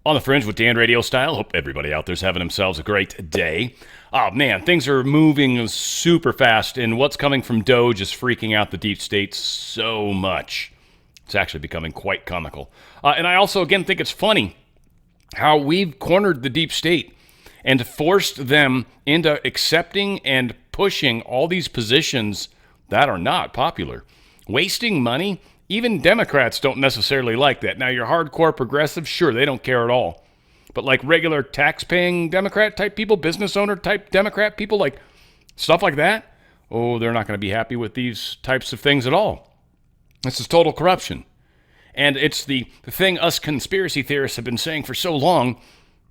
On the Fringe with Dan Radio Style. Hope everybody out there's having themselves a great day. Oh man, things are moving super fast, and what's coming from Doge is freaking out the deep state so much. It's actually becoming quite comical. And I also, again, think it's funny how we've cornered the deep state and forced them into accepting and pushing all these positions that are not popular. Wasting money. Even Democrats don't necessarily like that. Now, your hardcore progressives, sure, they don't care at all. But like regular tax-paying Democrat type people, business owner type Democrat people, like stuff like that, oh, they're not going to be happy with these types of things at all. This is total corruption. And it's the thing us conspiracy theorists have been saying for so long,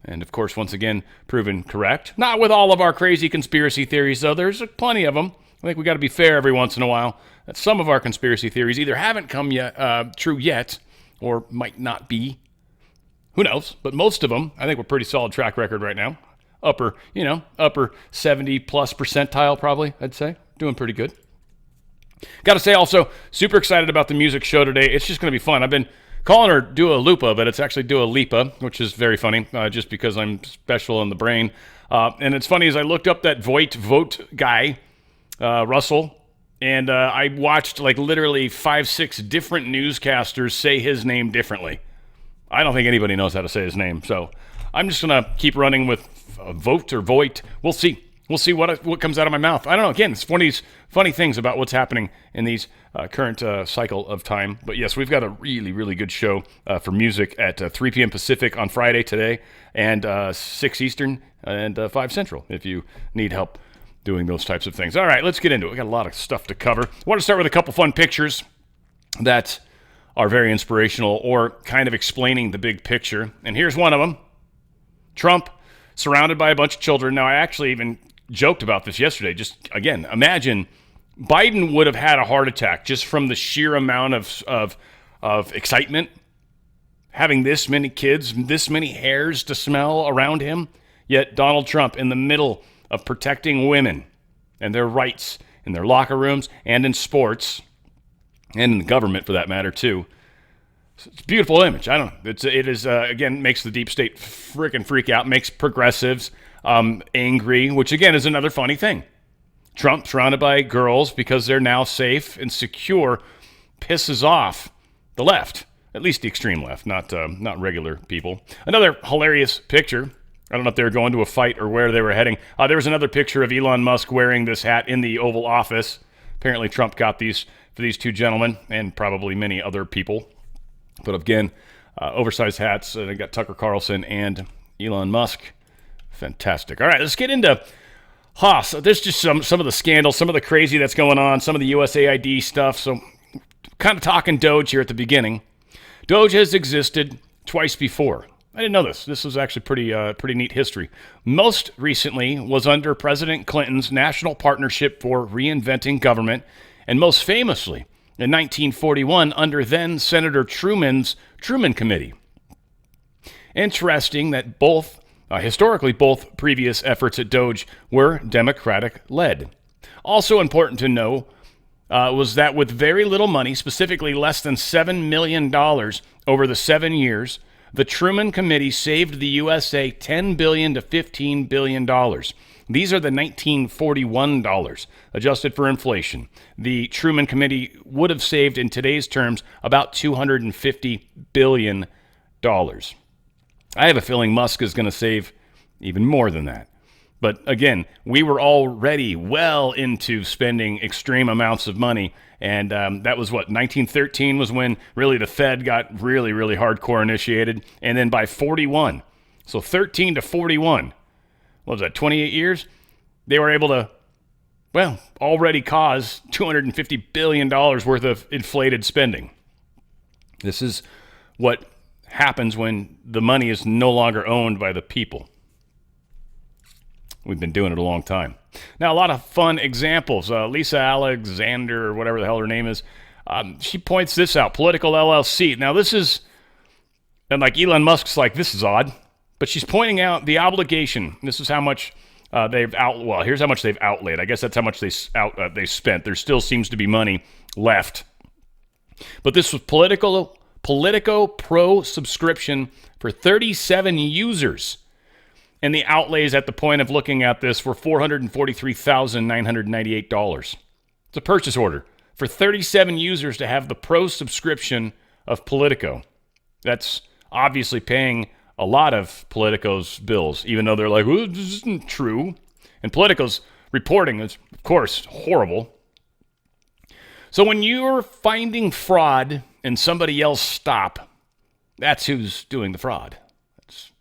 and of course, once again, proven correct. Not with all of our crazy conspiracy theories, though. There's plenty of them. I think we got to be fair every once in a while. That some of our conspiracy theories either haven't come yet, true yet, or might not be. Who knows? But most of them, I think we're pretty solid track record right now. Upper 70 plus percentile probably, I'd say. Doing pretty good. Got to say also, super excited about the music show today. It's just going to be fun. I've been calling her Dua Lupa, but it's actually Dua Lipa, which is very funny, just because I'm special in the brain. And it's funny, as I looked up that vote guy, Russell, and I watched like literally 5-6 different newscasters say his name differently. I don't think anybody knows how to say his name, so I'm just going to keep running with vote or voit. We'll see. We'll see what comes out of my mouth. I don't know. Again, it's one of these funny things about what's happening in these current cycle of time. But yes, we've got a really, really good show for music at 3 p.m. Pacific on Friday today, and 6 Eastern and 5 Central if you need help doing those types of things. All right, let's get into it. We got a lot of stuff to cover. I want to start with a couple fun pictures that are very inspirational or kind of explaining the big picture. And here's one of them. Trump surrounded by a bunch of children. Now, I actually even joked about this yesterday. Just, again, imagine Biden would have had a heart attack just from the sheer amount of excitement, having this many kids, this many hairs to smell around him, yet Donald Trump in the middle of protecting women and their rights in their locker rooms and in sports and in the government for that matter too. It's a beautiful image. I don't know. It is again, makes the deep state freak out, makes progressives angry, which again is another funny thing. Trump surrounded by girls because they're now safe and secure pisses off the left, at least the extreme left, not regular people. Another hilarious picture. I don't know if they were going to a fight or where they were heading. There was another picture of Elon Musk wearing this hat in the Oval Office. Apparently Trump got these for these two gentlemen and probably many other people. But again, oversized hats. They got Tucker Carlson and Elon Musk. Fantastic. All right, let's get into Haas. There's just some of the scandals, some of the crazy that's going on, some of the USAID stuff. So kind of talking Doge here at the beginning. Doge has existed twice before. I didn't know this. This was actually pretty neat history. Most recently was under President Clinton's National Partnership for Reinventing Government, and most famously in 1941 under then Senator Truman's Truman Committee. Interesting that historically both previous efforts at Doge were Democratic-led. Also important to know was that with very little money, specifically less than $7 million over the 7 years, the Truman Committee saved the USA $10 billion to $15 billion. These are the 1941 dollars, adjusted for inflation. The Truman Committee would have saved, in today's terms, about $250 billion. I have a feeling Musk is going to save even more than that. But again, we were already well into spending extreme amounts of money. And that was 1913 was when really the Fed got really, really hardcore initiated. And then by 41, so 13 to 41, what was that, 28 years? They were able to, already cause $250 billion worth of inflated spending. This is what happens when the money is no longer owned by the people. We've been doing it a long time. Now, a lot of fun examples. Lisa Alexander, or whatever the hell her name is, she points this out, Political LLC. Now, this is, and like Elon Musk's like, this is odd, but she's pointing out the obligation. This is how much here's how much they've outlaid. I guess that's how much they spent. There still seems to be money left. But this was Politico Pro subscription for 37 users. And the outlays at the point of looking at this were $443,998. It's a purchase order for 37 users to have the Pro subscription of Politico. That's obviously paying a lot of Politico's bills, even though they're like, well, this isn't true. And Politico's reporting is, of course, horrible. So when you're finding fraud and somebody else stop, that's who's doing the fraud. That's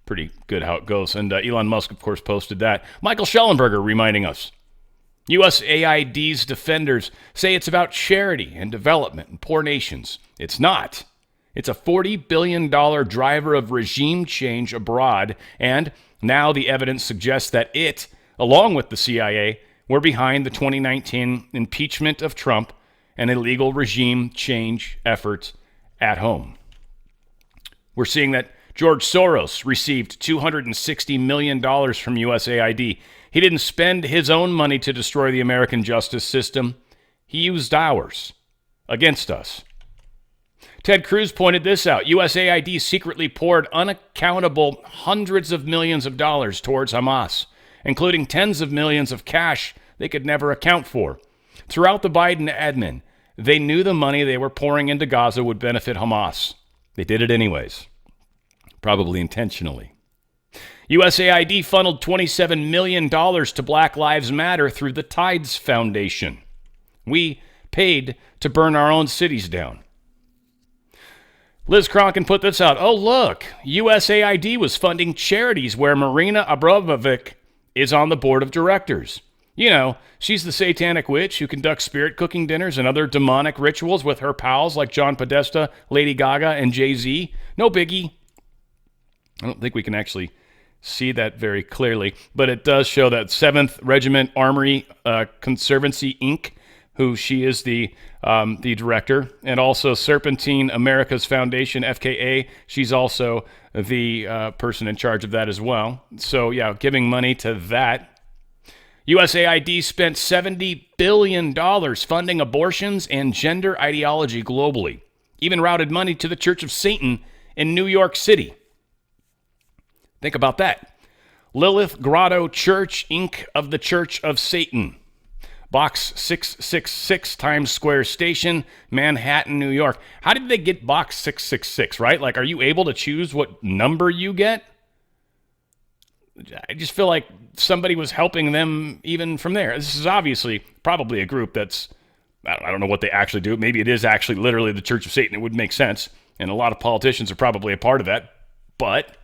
pretty good how it goes. And Elon Musk, of course, posted that. Michael Schellenberger reminding us, USAID's defenders say it's about charity and development in poor nations. It's not. It's a $40 billion driver of regime change abroad, and now the evidence suggests that it, along with the CIA, were behind the 2019 impeachment of Trump and illegal regime change efforts at home. We're seeing that George Soros received $260 million from USAID. He didn't spend his own money to destroy the American justice system. He used ours against us. Ted Cruz pointed this out. USAID secretly poured unaccountable hundreds of millions of dollars towards Hamas, including tens of millions of cash they could never account for. Throughout the Biden admin, they knew the money they were pouring into Gaza would benefit Hamas. They did it anyways, probably intentionally. USAID funneled $27 million to Black Lives Matter through the Tides Foundation. We paid to burn our own cities down. Liz Kronkin put this out. Oh, look, USAID was funding charities where Marina Abramovic is on the board of directors. You know, she's the satanic witch who conducts spirit cooking dinners and other demonic rituals with her pals like John Podesta, Lady Gaga, and Jay-Z. No biggie. I don't think we can actually see that very clearly, but it does show that 7th Regiment Armory Conservancy, Inc., who she is the director, and also Serpentine America's Foundation, FKA. She's also the person in charge of that as well. So, yeah, giving money to that. USAID spent $70 billion funding abortions and gender ideology globally. Even routed money to the Church of Satan in New York City. Think about that. Lilith Grotto Church, Inc. of the Church of Satan. Box 666, Times Square Station, Manhattan, New York. How did they get Box 666, right? Like, are you able to choose what number you get? I just feel like somebody was helping them even from there. This is obviously probably a group that's, I don't know what they actually do. Maybe it is actually literally the Church of Satan. It would make sense. And a lot of politicians are probably a part of that. But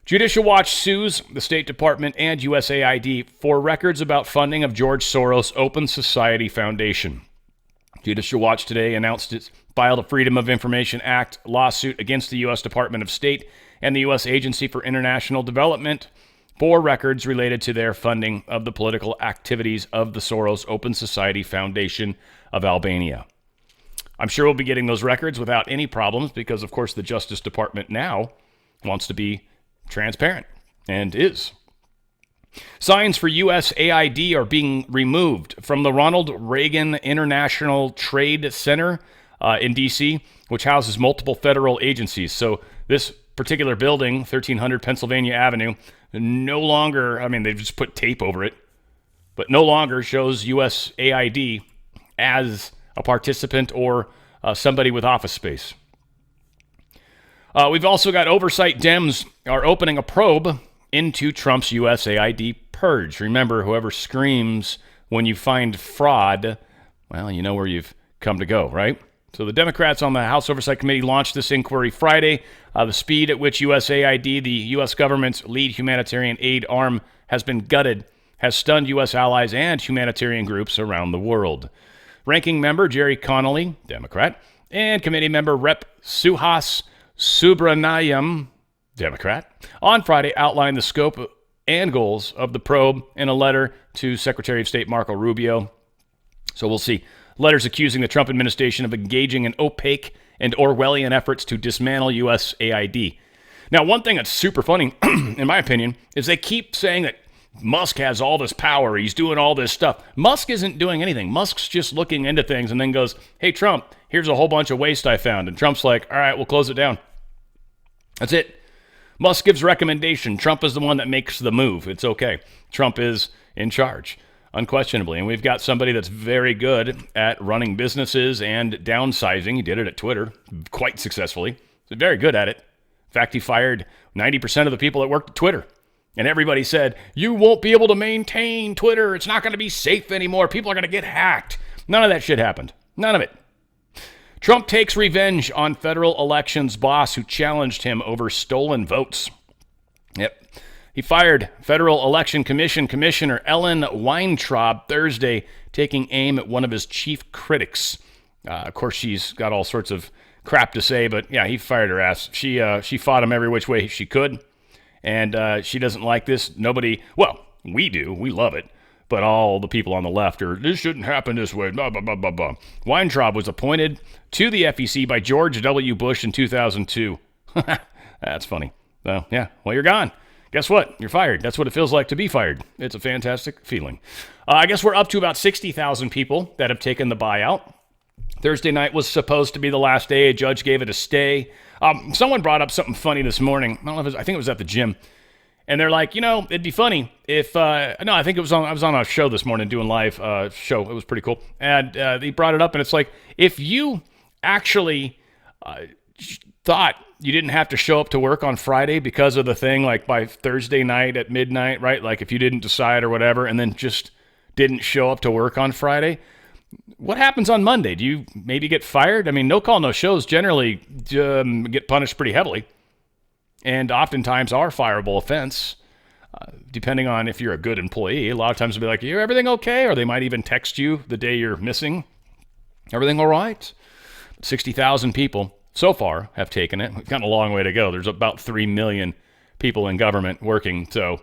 Judicial Watch sues the State Department and USAID for records about funding of George Soros' Open Society Foundation. Judicial Watch today announced it filed a Freedom of Information Act lawsuit against the U.S. Department of State and the U.S. Agency for International Development for records related to their funding of the political activities of the Soros Open Society Foundation of Albania. I'm sure we'll be getting those records without any problems because, of course, the Justice Department now wants to be transparent, and is. Signs for USAID are being removed from the Ronald Reagan International Trade Center in D.C., which houses multiple federal agencies. So this particular building, 1300 Pennsylvania Avenue, no longer, I mean, they've just put tape over it, but no longer shows USAID as a participant or somebody with office space. We've also got oversight Dems are opening a probe into Trump's USAID purge. Remember, whoever screams when you find fraud, well, you know where you've come to go, right? So the Democrats on the House Oversight Committee launched this inquiry Friday. The speed at which USAID, the U.S. government's lead humanitarian aid arm, has been gutted has stunned U.S. allies and humanitarian groups around the world. Ranking member Jerry Connolly, Democrat, and committee member Rep. Suhas Subramaniam, Democrat, on Friday outlined the scope and goals of the probe in a letter to Secretary of State Marco Rubio. So we'll see. Letters accusing the Trump administration of engaging in opaque and Orwellian efforts to dismantle USAID. Now, one thing that's super funny, in my opinion, is they keep saying that Musk has all this power. He's doing all this stuff. Musk isn't doing anything. Musk's just looking into things and then goes, hey, Trump, Here's a whole bunch of waste I found. And Trump's like, all right, we'll close it down. That's it. Musk gives recommendation. Trump is the one that makes the move. It's okay. Trump is in charge, unquestionably. And we've got somebody that's very good at running businesses and downsizing. He did it at Twitter quite successfully. He's very good at it. In fact, he fired 90% of the people that worked at Twitter. And everybody said, you won't be able to maintain Twitter. It's not going to be safe anymore. People are going to get hacked. None of that shit happened. None of it. Trump takes revenge on federal elections boss who challenged him over stolen votes. Yep. He fired Federal Election Commission Commissioner Ellen Weintraub Thursday, taking aim at one of his chief critics. Of course, she's got all sorts of crap to say, but yeah, he fired her ass. She fought him every which way she could, and she doesn't like this. Nobody, well, we do. We love it. But all the people on the left are, this shouldn't happen this way, blah, blah, blah, blah, blah. Weintraub was appointed to the FEC by George W. Bush in 2002. That's funny. Well, yeah, well, you're gone. Guess what? You're fired. That's what it feels like to be fired. It's a fantastic feeling. I guess we're up to about 60,000 people that have taken the buyout. Thursday night was supposed to be the last day. A judge gave it a stay. Someone brought up something funny this morning. I don't know if it was, I think it was at the gym. And they're like, it'd be funny if, I think I was on a show this morning doing live show. It was pretty cool. And they brought it up and it's like, if you actually thought you didn't have to show up to work on Friday because of the thing, like by Thursday night at midnight, right? Like if you didn't decide or whatever, and then just didn't show up to work on Friday, what happens on Monday? Do you maybe get fired? I mean, no call, no shows generally get punished pretty heavily. And oftentimes are fireable offense, depending on if you're a good employee. A lot of times they'll be like, "Is everything okay?" Or they might even text you the day you're missing. Everything all right? 60,000 people so far have taken it. We've got a long way to go. There's about 3 million people in government working. So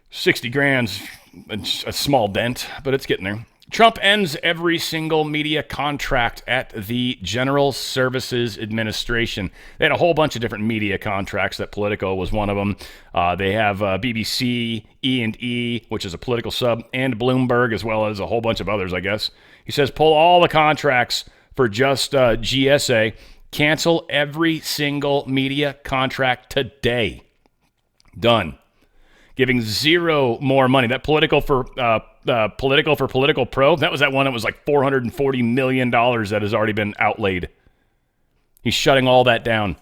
60 grand's a small dent, but it's getting there. Trump ends every single media contract at the General Services Administration. They had a whole bunch of different media contracts. That Politico was one of them. They have BBC, E&E, which is a political sub, and Bloomberg, as well as a whole bunch of others, I guess. He says, pull all the contracts for just GSA. Cancel every single media contract today. Done. Giving zero more money. That Political for Political Pro, that was that one that was like $440 million that has already been outlaid. He's shutting all that down.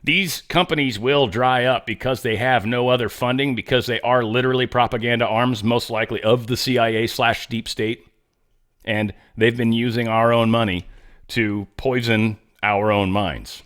These companies will dry up because they have no other funding, because they are literally propaganda arms, most likely of the CIA/deep state. And they've been using our own money to poison our own minds.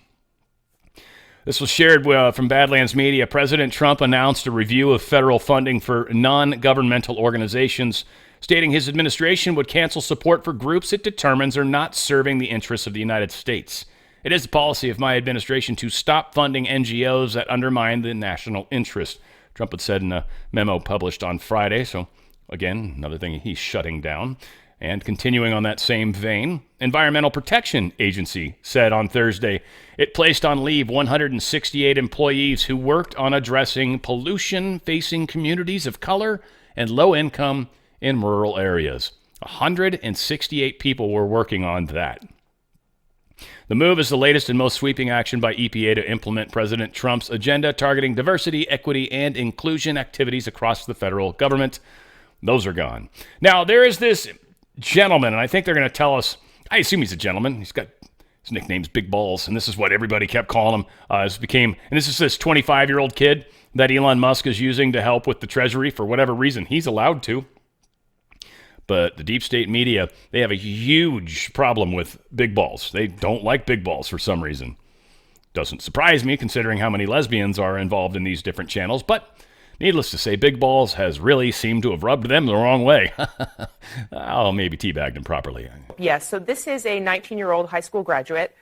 This was shared from Badlands Media. President Trump announced a review of federal funding for non-governmental organizations, stating his administration would cancel support for groups it determines are not serving the interests of the United States. It is the policy of my administration to stop funding NGOs that undermine the national interest, Trump had said in a memo published on Friday. So, again, another thing he's shutting down. And continuing on that same vein, Environmental Protection Agency said on Thursday it placed on leave 168 employees who worked on addressing pollution facing communities of color and low income in rural areas. 168 people were working on that. The move is the latest and most sweeping action by EPA to implement President Trump's agenda targeting diversity, equity, and inclusion activities across the federal government. Those are gone. Now, there is this gentleman, and I think they're going to tell us, I assume he's a gentleman. He's got, his nickname's Big Balls, and this is what everybody kept calling him. And this is this 25-year-old kid that Elon Musk is using to help with the Treasury for whatever reason. He's allowed to. But the deep state media, they have a huge problem with Big Balls. They don't like Big Balls for some reason. Doesn't surprise me considering how many lesbians are involved in these different channels, but needless to say, Big Balls has really seemed to have rubbed them the wrong way. Oh, maybe teabagged them properly. Yes, so this is a 19-year-old high school graduate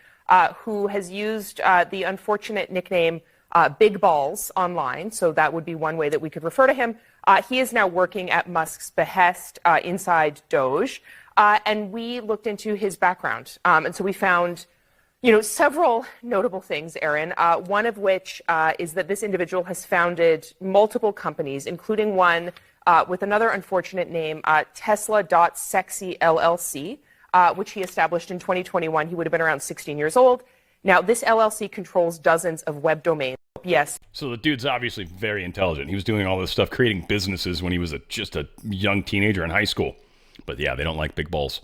who has used the unfortunate nickname Big Balls online, so that would be one way that we could refer to him. He is now working at Musk's behest inside Doge, and we looked into his background. And so we found several notable things, Aaron, one of which is that this individual has founded multiple companies, including one with another unfortunate name, Tesla.Sexy LLC. which he established in 2021. He would have been around 16 years old. Now, this LLC controls dozens of web domains. Yes. So the dude's obviously very intelligent. He was doing all this stuff, creating businesses when he was just a young teenager in high school. But yeah, they don't like big balls.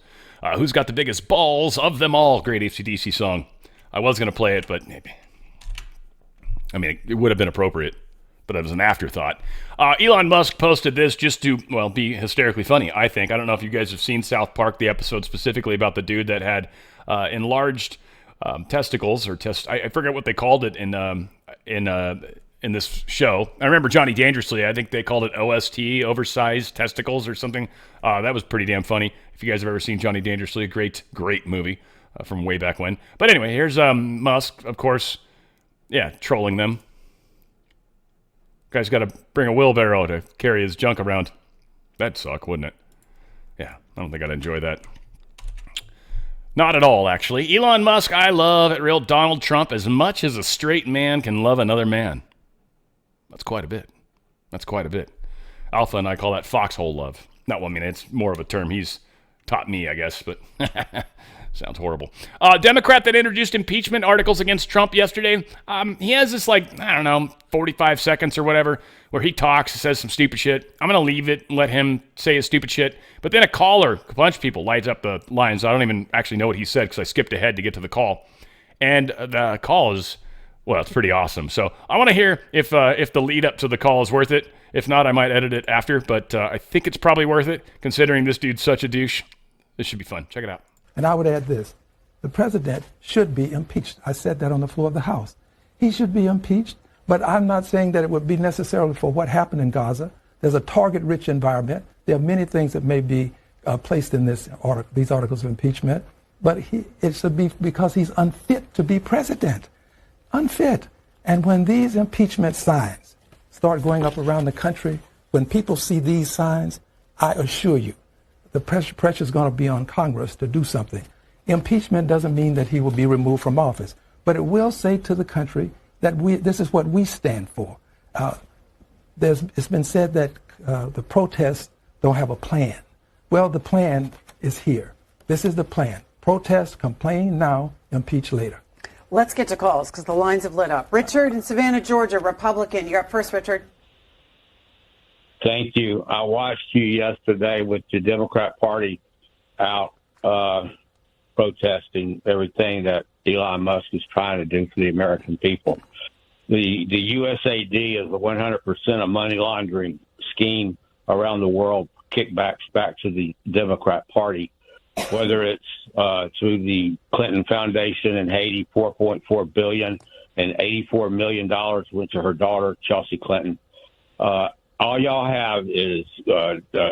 Who's got the biggest balls of them all? Great AC/DC song. I was going to play it, but I mean, it would have been appropriate, but it was an afterthought. Elon Musk posted this just to, well, be hysterically funny, I think. I don't know if you guys have seen South Park, the episode specifically about the dude that had enlarged testicles, or I forget what they called it in this show. I remember Johnny Dangerously, I think they called it OST, oversized testicles or something. That was pretty damn funny. If you guys have ever seen Johnny Dangerously, a great movie from way back when. But anyway, here's Musk, of course, trolling them. Guy's got to bring a wheelbarrow to carry his junk around. That'd suck, wouldn't it? Yeah, I don't think I'd enjoy that. Not at all, actually. Elon Musk, I love at real Donald Trump as much as a straight man can love another man. That's quite a bit. Alpha and I call that foxhole love. Well, I mean, it's more of a term he's taught me, I guess, but sounds horrible. Democrat that introduced impeachment articles against Trump yesterday, he has this, 45 seconds or whatever, where he talks, says some stupid shit. I'm going to leave it and let him say his stupid shit. But then a bunch of people lights up the lines. I don't even actually know what he said because I skipped ahead to get to the call. And the call is, well, it's pretty awesome. So I want to hear if the lead up to the call is worth it. If not, I might edit it after, but I think it's probably worth it, considering this dude's such a douche. This should be fun. Check it out. And I would add this. The president should be impeached. I said that on the floor of the House. He should be impeached, but I'm not saying that it would be necessarily for what happened in Gaza. There's a target-rich environment. There are many things that may be placed in these articles of impeachment, but it should be because he's unfit to be president. Unfit. And when these impeachment signs start going up around the country, when people see these signs, I assure you, the pressure is going to be on Congress to do something. Impeachment doesn't mean that he will be removed from office, but it will say to the country that this is what we stand for. It's been said that the protests don't have a plan. Well, the plan is here. This is the plan. Protest, complain now, impeach later. Let's get to calls because the lines have lit up. Richard in Savannah, Georgia, Republican. You're up first, Richard. Thank you. I watched you yesterday with the Democrat Party out protesting everything that Elon Musk is trying to do for the American people. The USAID is a 100% of money laundering scheme around the world, kickbacks back to the Democrat Party, whether it's through the Clinton Foundation in Haiti, $4.4 billion, and $84 million went to her daughter, Chelsea Clinton. All y'all have is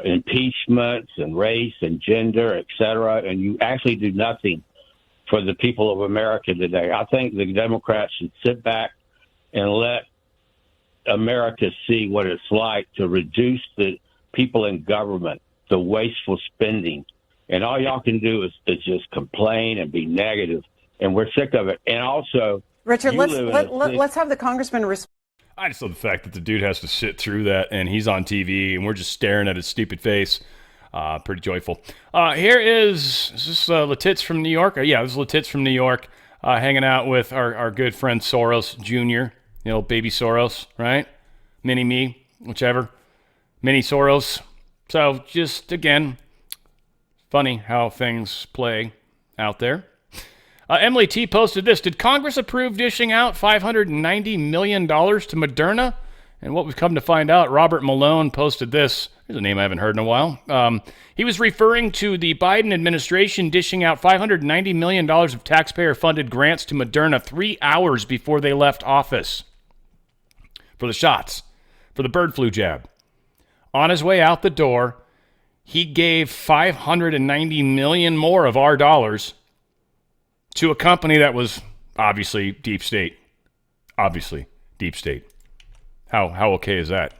impeachments and race and gender, et cetera, and you actually do nothing for the people of America today. I think the Democrats should sit back and let America see what it's like to reduce the people in government, the wasteful spending. And all y'all can do is just complain and be negative, and we're sick of it. And also, Richard, let's have the congressman respond. I just love the fact that the dude has to sit through that, and he's on TV, and we're just staring at his stupid face. Pretty joyful. Here is this Letitz from New York? Yeah, this is Letitz from New York, hanging out with our good friend Soros Jr., baby Soros, right? Mini me, whichever. Mini Soros. So just, again, funny how things play out there. Emily T. posted this. Did Congress approve dishing out $590 million to Moderna? And what we've come to find out, Robert Malone posted this. Here's a name I haven't heard in a while. He was referring to the Biden administration dishing out $590 million of taxpayer-funded grants to Moderna 3 hours before they left office for the shots, for the bird flu jab. On his way out the door, he gave $590 million more of our dollars to a company that was obviously deep state. Obviously deep state. How okay is that?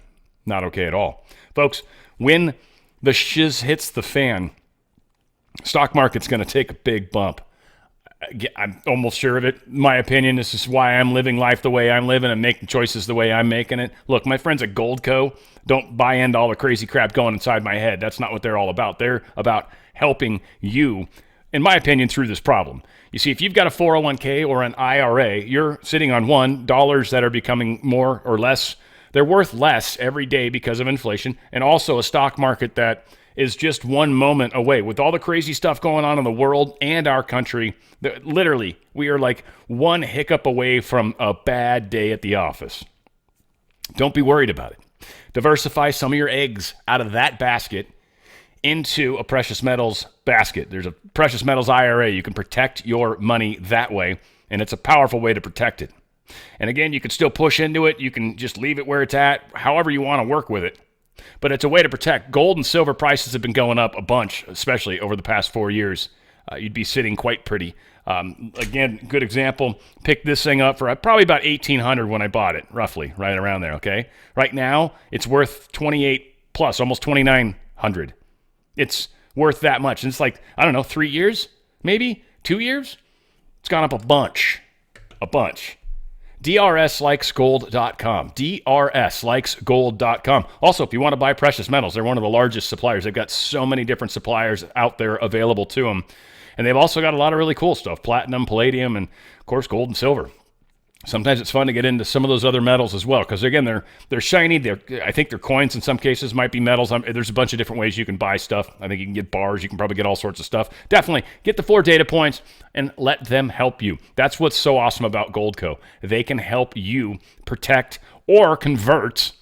Not okay at all. Folks, when the shiz hits the fan, stock market's going to take a big bump. I'm almost sure of it. My opinion, this is why I'm living life the way I'm living and making choices the way I'm making it. Look, my friends at Goldco don't buy into all the crazy crap going inside my head. That's not what they're all about. They're about helping you in my opinion, through this problem. You see, if you've got a 401k or an IRA, you're sitting on dollars that are becoming more or less. They're worth less every day because of inflation, and also a stock market that is just one moment away. With all the crazy stuff going on in the world and our country, literally, we are like one hiccup away from a bad day at the office. Don't be worried about it. Diversify some of your eggs out of that basket into a precious metals basket. There's a precious metals IRA. You can protect your money that way, and it's a powerful way to protect it. And again, you can still push into it. You can just leave it where it's at, however you want to work with it. But it's a way to protect. Gold and silver prices have been going up a bunch, especially over the past 4 years. You'd be sitting quite pretty. Again, good example. Picked this thing up for probably about $1,800 when I bought it, roughly, right around there, okay? Right now, it's worth 28 plus, almost 2,900. It's worth that much. And it's like, I don't know, 3 years? Maybe? 2 years? It's gone up a bunch. A bunch. DRSlikesgold.com. DRSlikesgold.com. Also, if you want to buy precious metals, they're one of the largest suppliers. They've got so many different suppliers out there available to them. And they've also got a lot of really cool stuff. Platinum, palladium, and, of course, gold and silver. Sometimes it's fun to get into some of those other metals as well because, again, they're shiny. I think they're coins in some cases, might be metals. There's a bunch of different ways you can buy stuff. I think you can get bars. You can probably get all sorts of stuff. Definitely get the 4 data points and let them help you. That's what's so awesome about Goldco. They can help you protect or convert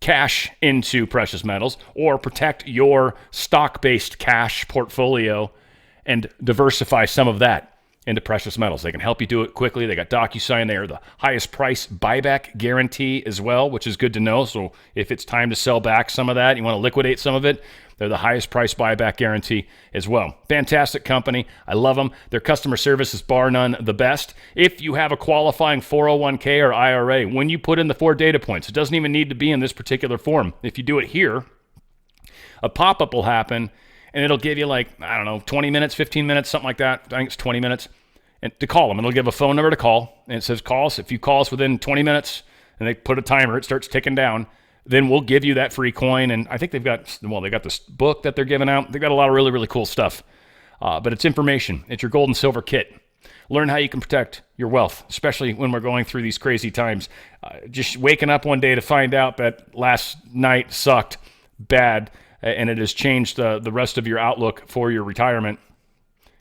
cash into precious metals or protect your stock-based cash portfolio and diversify some of that into precious metals. They can help you do it quickly. They got DocuSign. They are the highest price buyback guarantee as well, which is good to know. So if it's time to sell back some of that, you want to liquidate some of it, they're the highest price buyback guarantee as well. Fantastic company. I love them. Their customer service is bar none the best. If you have a qualifying 401k or IRA, when you put in the 4 data points, it doesn't even need to be in this particular form. If you do it here, a pop-up will happen and it'll give you 20 minutes, 15 minutes, something like that. I think it's 20 minutes. And to call them. It'll give a phone number to call. And it says, call us. If you call us within 20 minutes, and they put a timer, it starts ticking down, then we'll give you that free coin. And I think they got this book that they're giving out. They've got a lot of really, really cool stuff. But it's information. It's your gold and silver kit. Learn how you can protect your wealth, especially when we're going through these crazy times. Just waking up one day to find out that last night sucked bad, and it has changed the rest of your outlook for your retirement.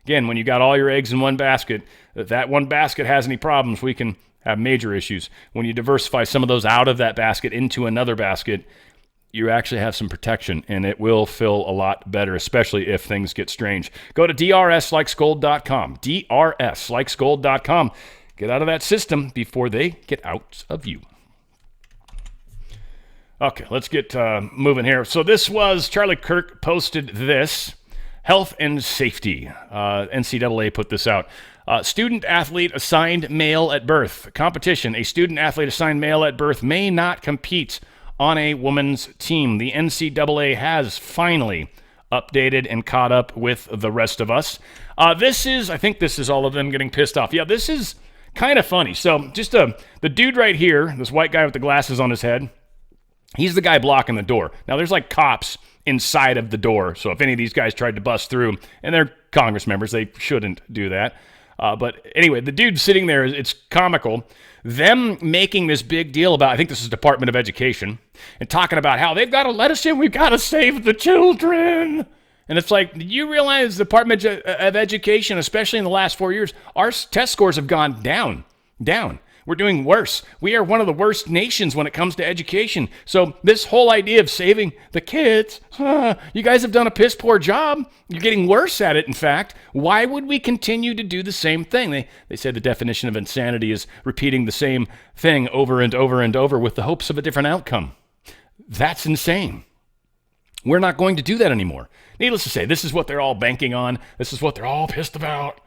Again, when you got all your eggs in one basket, if that one basket has any problems, we can have major issues. When you diversify some of those out of that basket into another basket, you actually have some protection, and it will feel a lot better, especially if things get strange. Go to DRSlikesgold.com. DRSlikesgold.com. Get out of that system before they get out of you. Okay, let's get moving here. So this was, Charlie Kirk posted this, health and safety. NCAA put this out. Student athlete assigned male at birth. Competition. A student athlete assigned male at birth may not compete on a women's team. The NCAA has finally updated and caught up with the rest of us. I think this is all of them getting pissed off. Yeah, this is kind of funny. So just the dude right here, this white guy with the glasses on his head, he's the guy blocking the door. Now, there's like cops inside of the door. So if any of these guys tried to bust through, and they're Congress members, they shouldn't do that. But anyway, the dude sitting there, it's comical. Them making this big deal about, I think this is Department of Education, and talking about how they've got to let us in, we've got to save the children. And it's like, do you realize the Department of Education, especially in the last 4 years, our test scores have gone down. We're doing worse. We are one of the worst nations when it comes to education. So this whole idea of saving the kids, you guys have done a piss poor job. You're getting worse at it, in fact. Why would we continue to do the same thing? They said the definition of insanity is repeating the same thing over and over and over with the hopes of a different outcome. That's insane. We're not going to do that anymore. Needless to say, this is what they're all banking on. This is what they're all pissed about.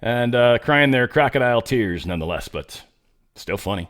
And crying their crocodile tears nonetheless, but still funny.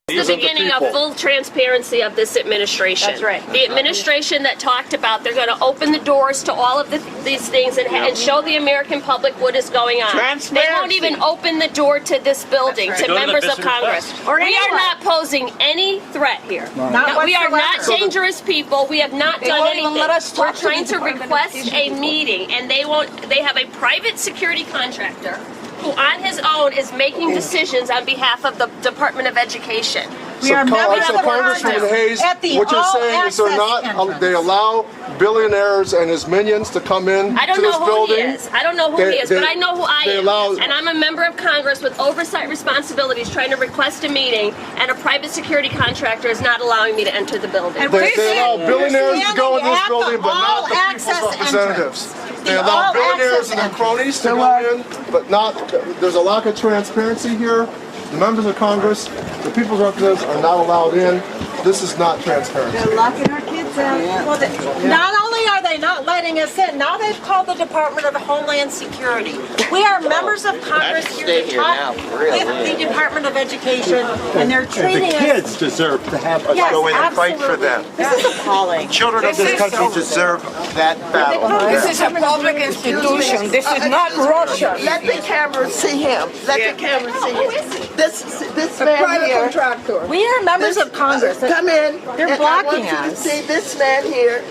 The beginning of full transparency of this administration. That's right. The administration that talked about they're going to open the doors to all of these things and show the American public what is going on. They won't even open the door to this building, to members of Congress. We are not posing any threat here. We are not dangerous people. We have not done anything. We're trying to request a meeting, and they have a private security contractor who on his own is making decisions on behalf of the Department of Education. So Congresswoman Hayes, what you're saying is they allow billionaires and his minions to come in I don't to know this who building. he is. I don't know who he is, but I know who I am. And I'm a member of Congress with oversight responsibilities trying to request a meeting, and a private security contractor is not allowing me to enter the building. They allow billionaires to go in this building, but not the people's representatives. They allow billionaires and their cronies to go in, but not. There's a lack of transparency here. The members of Congress, the people's representatives are not allowed in. This is not transparency. They're locking our kids out. Well, not only are they not letting us in, now they've called the Department of Homeland Security. We are members of Congress here to talk with the Department of Education, and they're treating the kids deserve to have us go in and fight for them. This is appalling. Children of this country deserve that battle. This is a public institution. This is not Russia. Let the camera see him. Let the camera see him. This man here. Contractor. We are members of Congress. Come in. They're blocking us. I want you to us. see this man here,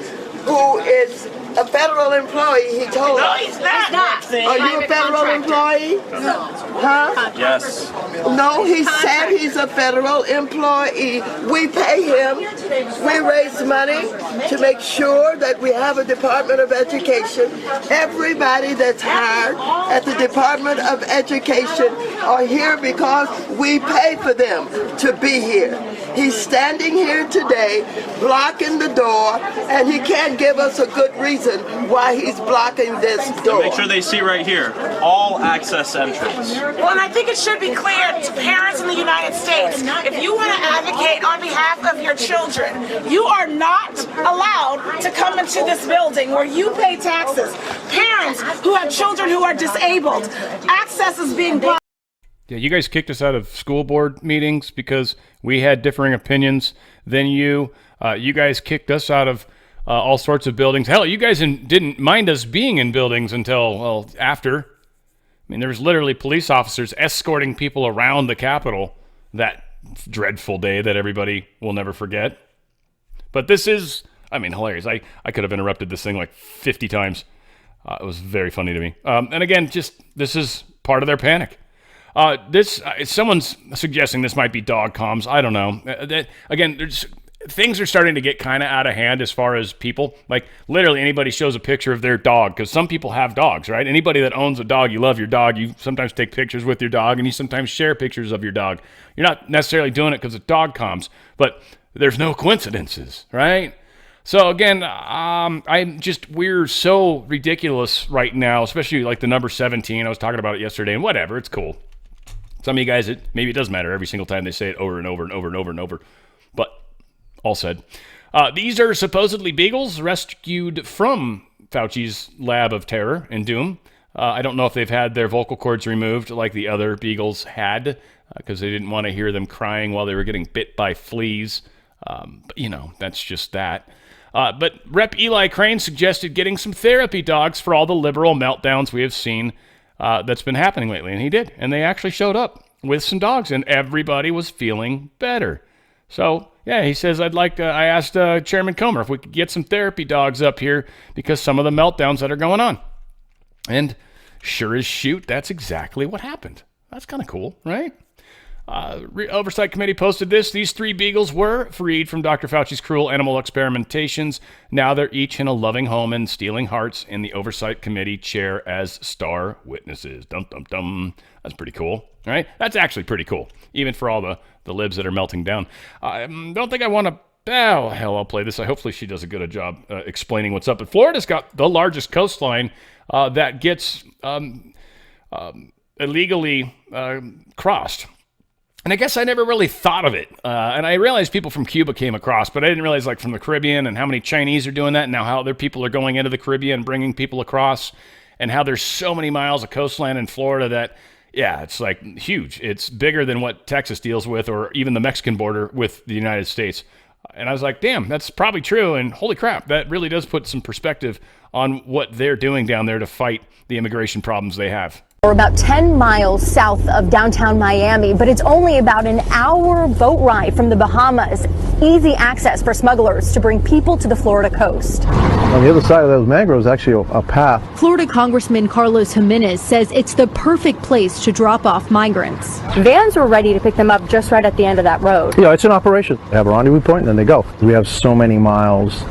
who is a federal employee. He told us. No, he's not. Are you a federal employee? No. Huh? Yes. No, he said he's a federal employee. We pay him. We raise money to make sure that we have a Department of Education. Everybody that's hired at the Department of Education are here because we pay for them to be here. He's standing here today, blocking the door, and he can't give us a good reason why he's blocking this door. Make sure they see right here, all access entrance. Well, and I think it should be clear to parents in the United States, if you want to advocate on behalf of your children, you are not allowed to come into this building where you pay taxes. Parents who have children who are disabled, access is being blocked. Yeah, you guys kicked us out of school board meetings because we had differing opinions than you. You guys kicked us out of all sorts of buildings. Hell, you guys didn't mind us being in buildings until, well, after. I mean, there was literally police officers escorting people around the Capitol that dreadful day that everybody will never forget. But this is, I mean, hilarious. I could have interrupted this thing like 50 times. It was very funny to me. And again, just this is part of their panic. Someone's suggesting this might be dog comms. I don't know. Things are starting to get kind of out of hand as far as people. Like, literally anybody shows a picture of their dog, because some people have dogs, right? Anybody that owns a dog, you love your dog. You sometimes take pictures with your dog, and you sometimes share pictures of your dog. You're not necessarily doing it because of dog comms, but there's no coincidences, right? So again, we're so ridiculous right now, especially like the number 17. I was talking about it yesterday, and whatever, it's cool. Some of you guys, maybe it does matter every single time they say it over and over and over and over and over. But all said. These are supposedly beagles rescued from Fauci's lab of terror and doom. I don't know if they've had their vocal cords removed like the other beagles had, because they didn't want to hear them crying while they were getting bit by fleas. But, that's just that. But Rep. Eli Crane suggested getting some therapy dogs for all the liberal meltdowns we have seen that's been happening lately. And he did. And they actually showed up with some dogs, and everybody was feeling better. So, yeah, he says, I asked Chairman Comer if we could get some therapy dogs up here because some of the meltdowns that are going on. And sure as shoot, that's exactly what happened. That's kind of cool, right? Oversight Committee posted this. These 3 beagles were freed from Dr. Fauci's cruel animal experimentations. Now they're each in a loving home and stealing hearts in the Oversight Committee chair as star witnesses. Dum, dum, dum. That's pretty cool, right? That's actually pretty cool, even for all the libs that are melting down. I don't think I want to... Oh, hell, I'll play this. Hopefully she does a good job explaining what's up. But Florida's got the largest coastline that gets illegally crossed. And I guess I never really thought of it. And I realized people from Cuba came across, but I didn't realize from the Caribbean and how many Chinese are doing that, and now how other people are going into the Caribbean and bringing people across, and how there's so many miles of coastline in Florida that Yeah, it's like huge. It's bigger than what Texas deals with, or even the Mexican border with the United States. And I was like, damn, that's probably true. And holy crap, that really does put some perspective on what they're doing down there to fight the immigration problems they have. We're about 10 miles south of downtown Miami, but it's only about an hour boat ride from the Bahamas. Easy access for smugglers to bring people to the Florida coast. On the other side of those mangroves, actually a path. Florida Congressman Carlos Jimenez says it's the perfect place to drop off migrants. Vans were ready to pick them up just right at the end of that road. Yeah, it's an operation. They have a rendezvous point and then they go. We have so many miles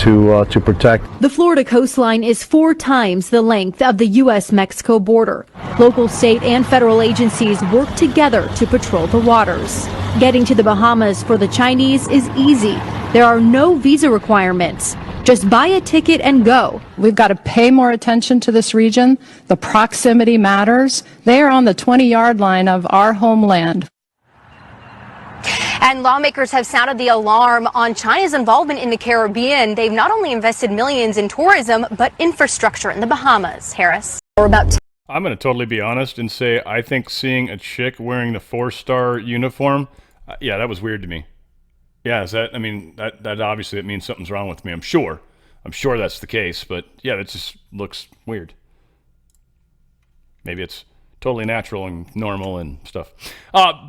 to protect. The Florida coastline is 4 times the length of the U.S.-Mexico border. Local, state, and federal agencies work together to patrol the waters. Getting to the Bahamas for the Chinese is easy. There are no visa requirements. Just buy a ticket and go. We've got to pay more attention to this region. The proximity matters. They are on the 20-yard line of our homeland. And lawmakers have sounded the alarm on China's involvement in the Caribbean. They've not only invested millions in tourism, but infrastructure in the Bahamas. Harris, or about. I'm going to totally be honest and say I think seeing a chick wearing the 4-star uniform, yeah, that was weird to me. Yeah, is that? I mean, that obviously it means something's wrong with me. I'm sure that's the case. But yeah, it just looks weird. Maybe it's totally natural and normal and stuff.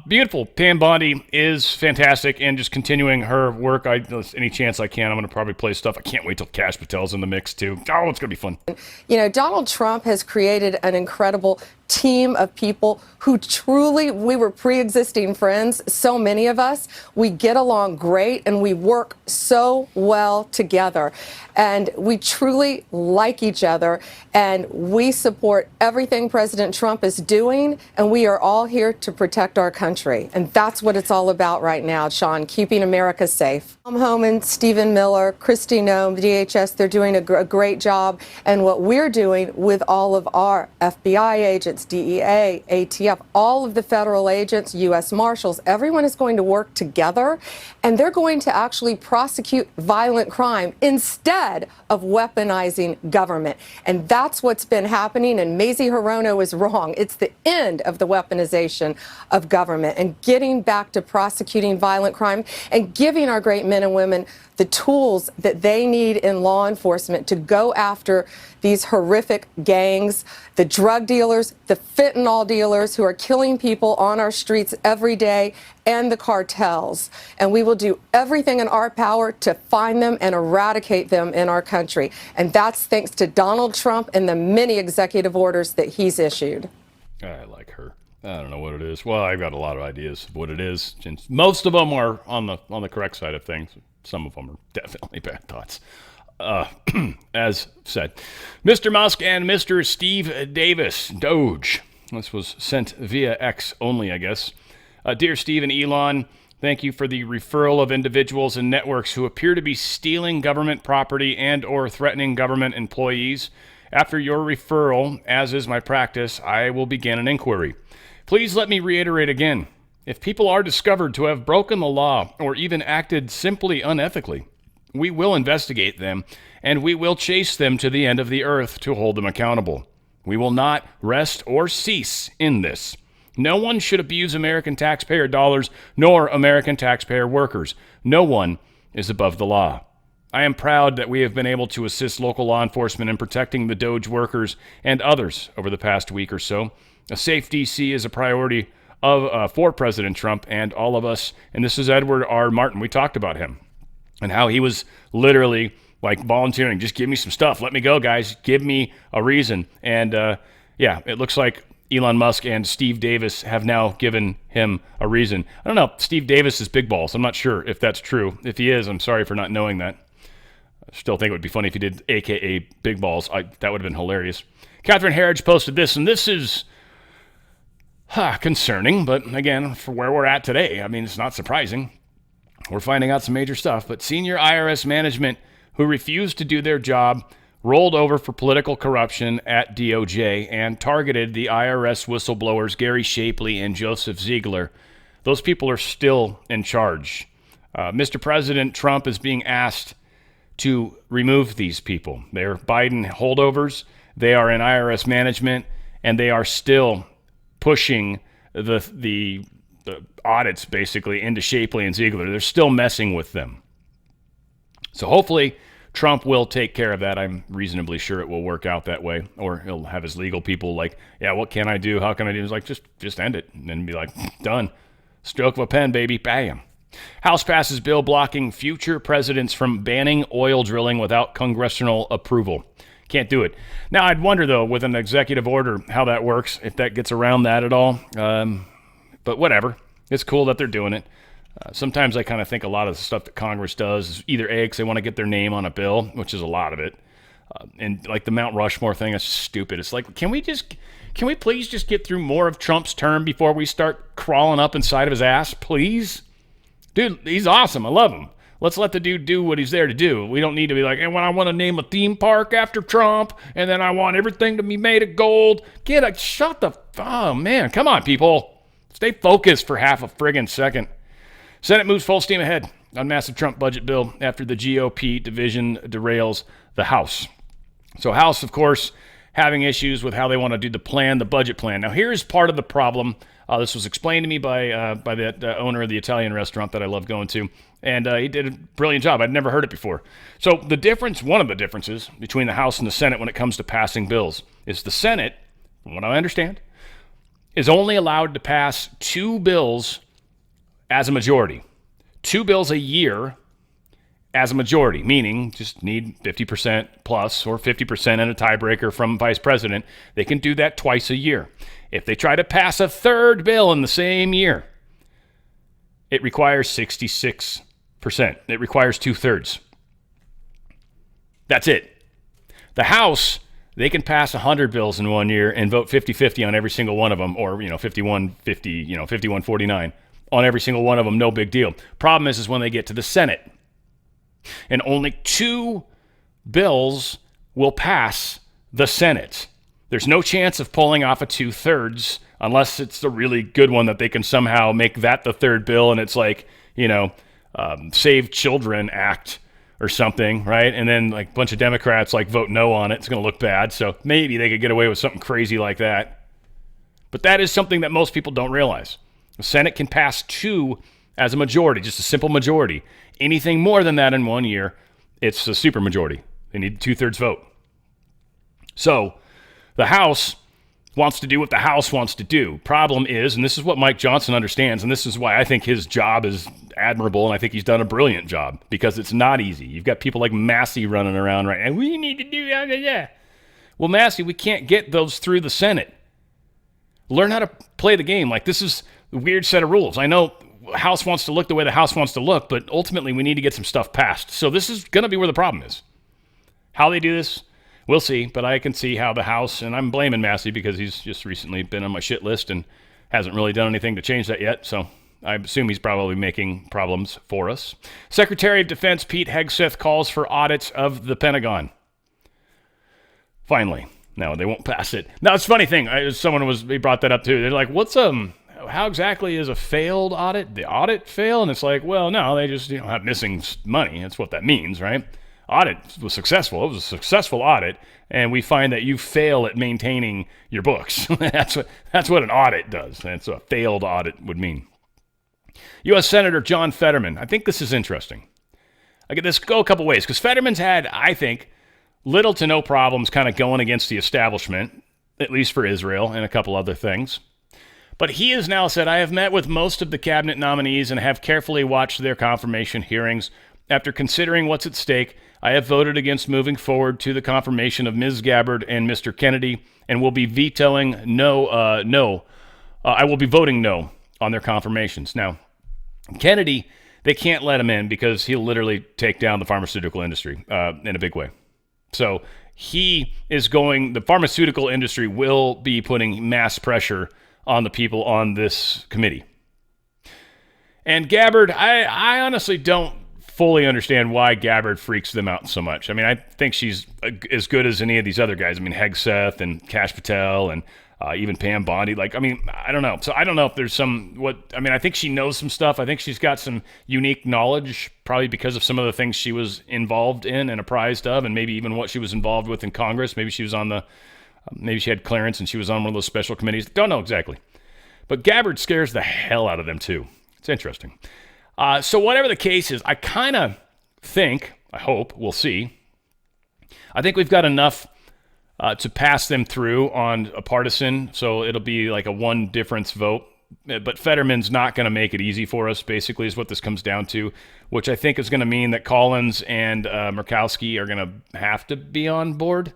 Beautiful. Pam Bondi is fantastic and just continuing her work. Any chance I can, I'm going to probably play stuff. I can't wait till Cash Patel's in the mix too. Oh, it's going to be fun. You know, Donald Trump has created an incredible team of people who truly, we were pre-existing friends, so many of us. We get along great and we work so well together. And we truly like each other and we support everything President Trump is doing, and we are all here to protect our country. And that's what it's all about right now, Sean, keeping America safe. Tom Homan, Stephen Miller, Kristi Noem, DHS, they're doing a great job. And what we're doing with all of our FBI agents, DEA, ATF, all of the federal agents, U.S. Marshals, everyone is going to work together, and they're going to actually prosecute violent crime instead of weaponizing government. And that's what's been happening, and Mazie Hirono is wrong. It's the end of the weaponization of government and getting back to prosecuting violent crime and giving our great men and women the tools that they need in law enforcement to go after these horrific gangs, the drug dealers, the fentanyl dealers who are killing people on our streets every day, and the cartels. And we will do everything in our power to find them and eradicate them in our country. And that's thanks to Donald Trump and the many executive orders that he's issued. I like her. I don't know what it is. Well, I've got a lot of ideas of what it is. And most of them are on the correct side of things. Some of them are definitely bad thoughts. As said, Mr. Musk and Mr. Steve Davis, Doge. This was sent via X only, I guess. Dear Steve and Elon, thank you for the referral of individuals and networks who appear to be stealing government property and or threatening government employees. After your referral, as is my practice, I will begin an inquiry. Please let me reiterate again. If people are discovered to have broken the law or even acted simply unethically, we will investigate them and we will chase them to the end of the earth to hold them accountable. We will not rest or cease in this. No one should abuse American taxpayer dollars nor American taxpayer workers. No one is above the law. I am proud that we have been able to assist local law enforcement in protecting the Doge workers and others over the past week or so. A safe DC is a priority for President Trump and all of us. And this is Edward R. Martin. We talked about him and how he was literally like volunteering. Just give me some stuff. Let me go, guys. Give me a reason. And yeah, it looks like Elon Musk and Steve Davis have now given him a reason. I don't know. Steve Davis is big balls. I'm not sure if that's true. If he is, I'm sorry for not knowing that. I still think it would be funny if he did AKA big balls. That would have been hilarious. Catherine Herridge posted this, and this is concerning, but again, for where we're at today, I mean, it's not surprising. We're finding out some major stuff, but senior IRS management who refused to do their job rolled over for political corruption at DOJ and targeted the IRS whistleblowers Gary Shapley and Joseph Ziegler. Those people are still in charge. Mr. President Trump is being asked to remove these people. They're Biden holdovers. They are in IRS management, and they are still pushing the audits basically into Shapley and Ziegler. They're still messing with them. So hopefully Trump will take care of that. I'm reasonably sure it will work out that way. Or he'll have his legal people like, yeah, what can I do? How can I do? It's like, just end it. And then be like, done. Stroke of a pen, baby. Bam. House passes bill blocking future presidents from banning oil drilling without congressional approval. Can't do it. Now, I'd wonder, though, with an executive order, how that works, if that gets around that at all. But whatever. It's cool that they're doing it. Sometimes I kind of think a lot of the stuff that Congress does is either A, because they want to get their name on a bill, which is a lot of it. And like the Mount Rushmore thing, that's just stupid. It's like, can we please just get through more of Trump's term before we start crawling up inside of his ass, please? Dude, he's awesome. I love him. Let's let the dude do what he's there to do. We don't need to be like, hey, when I want to name a theme park after Trump, and then I want everything to be made of gold. Oh, man, come on, people. Stay focused for half a friggin' second. Senate moves full steam ahead on massive Trump budget bill after the GOP division derails the House. So House, of course, having issues with how they want to do the budget plan. Now, here's part of the problem. This was explained to me by the owner of the Italian restaurant that I love going to, and he did a brilliant job. I'd never heard it before. So one of the differences between the House and the Senate when it comes to passing bills is the Senate, from what I understand, is only allowed to pass 2 bills as a majority. 2 bills a year as a majority, meaning just need 50% plus or 50% and a tiebreaker from vice president. They can do that twice a year. If they try to pass a 3rd bill in the same year, it requires 66%. It requires 2/3. That's it. The House, they can pass 100 bills in one year and vote 50-50 on every single one of them, or 51-50, 51-49 on every single one of them. No big deal. Problem is when they get to the Senate, and only 2 bills will pass the Senate. There's no chance of pulling off a 2/3 unless it's a really good one that they can somehow make that the 3rd bill, and it's like, Save Children Act or something, right? And then like a bunch of Democrats like vote no on it. It's going to look bad. So maybe they could get away with something crazy like that. But that is something that most people don't realize. The Senate can pass 2 as a majority, just a simple majority. Anything more than that in one year, it's a supermajority. They need a 2/3 vote. So the House wants to do what the House wants to do. Problem is, and this is what Mike Johnson understands, and this is why I think his job is admirable, and I think he's done a brilliant job, because it's not easy. You've got people like Massey running around right now. We need to do that. Well, Massey, we can't get those through the Senate. Learn how to play the game. Like, this is a weird set of rules. I know House wants to look the way the House wants to look, but ultimately we need to get some stuff passed. So this is going to be where the problem is. How they do this, we'll see, but I can see how the House, and I'm blaming Massey because he's just recently been on my shit list and hasn't really done anything to change that yet, so I assume he's probably making problems for us. Secretary of Defense Pete Hegseth calls for audits of the Pentagon. Finally. No, they won't pass it. Now, it's a funny thing. He brought that up too. They're like, how exactly is a failed audit? The audit fail? And it's like, well, no, they just have missing money. That's what that means, right? Audit was successful. It was a successful audit, and we find that you fail at maintaining your books. That's what an audit does. That's what a failed audit would mean. U.S. Senator John Fetterman. I think this is interesting. I get this go a couple ways, because Fetterman's had, I think, little to no problems kind of going against the establishment, at least for Israel and a couple other things. But he has now said, I have met with most of the cabinet nominees and have carefully watched their confirmation hearings. After considering what's at stake, I have voted against moving forward to the confirmation of Ms. Gabbard and Mr. Kennedy, and will be I will be voting no on their confirmations. Now, Kennedy, they can't let him in because he'll literally take down the pharmaceutical industry in a big way. So the pharmaceutical industry will be putting mass pressure on the people on this committee. And Gabbard, I honestly don't fully understand why Gabbard freaks them out so much. I mean, I think she's as good as any of these other guys. I mean, Hegseth and Kash Patel and even Pam Bondi. I don't know. So I don't know if there's I think she knows some stuff. I think she's got some unique knowledge, probably because of some of the things she was involved in and apprised of, and maybe even what she was involved with in Congress. Maybe she was on the Maybe she had clearance and she was on one of those special committees. Don't know exactly. But Gabbard scares the hell out of them, too. It's interesting. So whatever the case is, I kind of think, I hope, we'll see. I think we've got enough to pass them through on a partisan, so it'll be like a one difference vote. But Fetterman's not going to make it easy for us, basically, is what this comes down to, which I think is going to mean that Collins and Murkowski are going to have to be on board.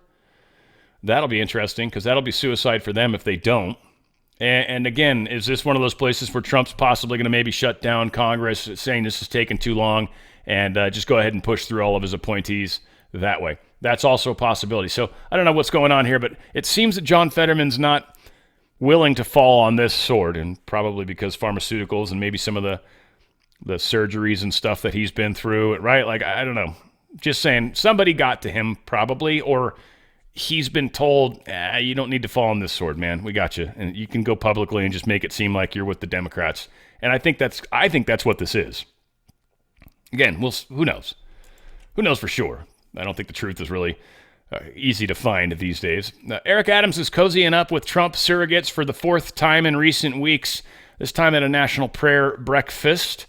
That'll be interesting, because that'll be suicide for them if they don't. And again, is this one of those places where Trump's possibly going to maybe shut down Congress, saying this is taking too long, and just go ahead and push through all of his appointees that way? That's also a possibility. So I don't know what's going on here, but it seems that John Fetterman's not willing to fall on this sword, and probably because pharmaceuticals and maybe some of the surgeries and stuff that he's been through, right? Like, I don't know. Just saying, somebody got to him probably, or he's been told, you don't need to fall on this sword, man. We got you. And you can go publicly and just make it seem like you're with the Democrats. And I think that's what this is. Again, who knows? Who knows for sure? I don't think the truth is really easy to find these days. Eric Adams is cozying up with Trump surrogates for the fourth time in recent weeks, this time at a national prayer breakfast.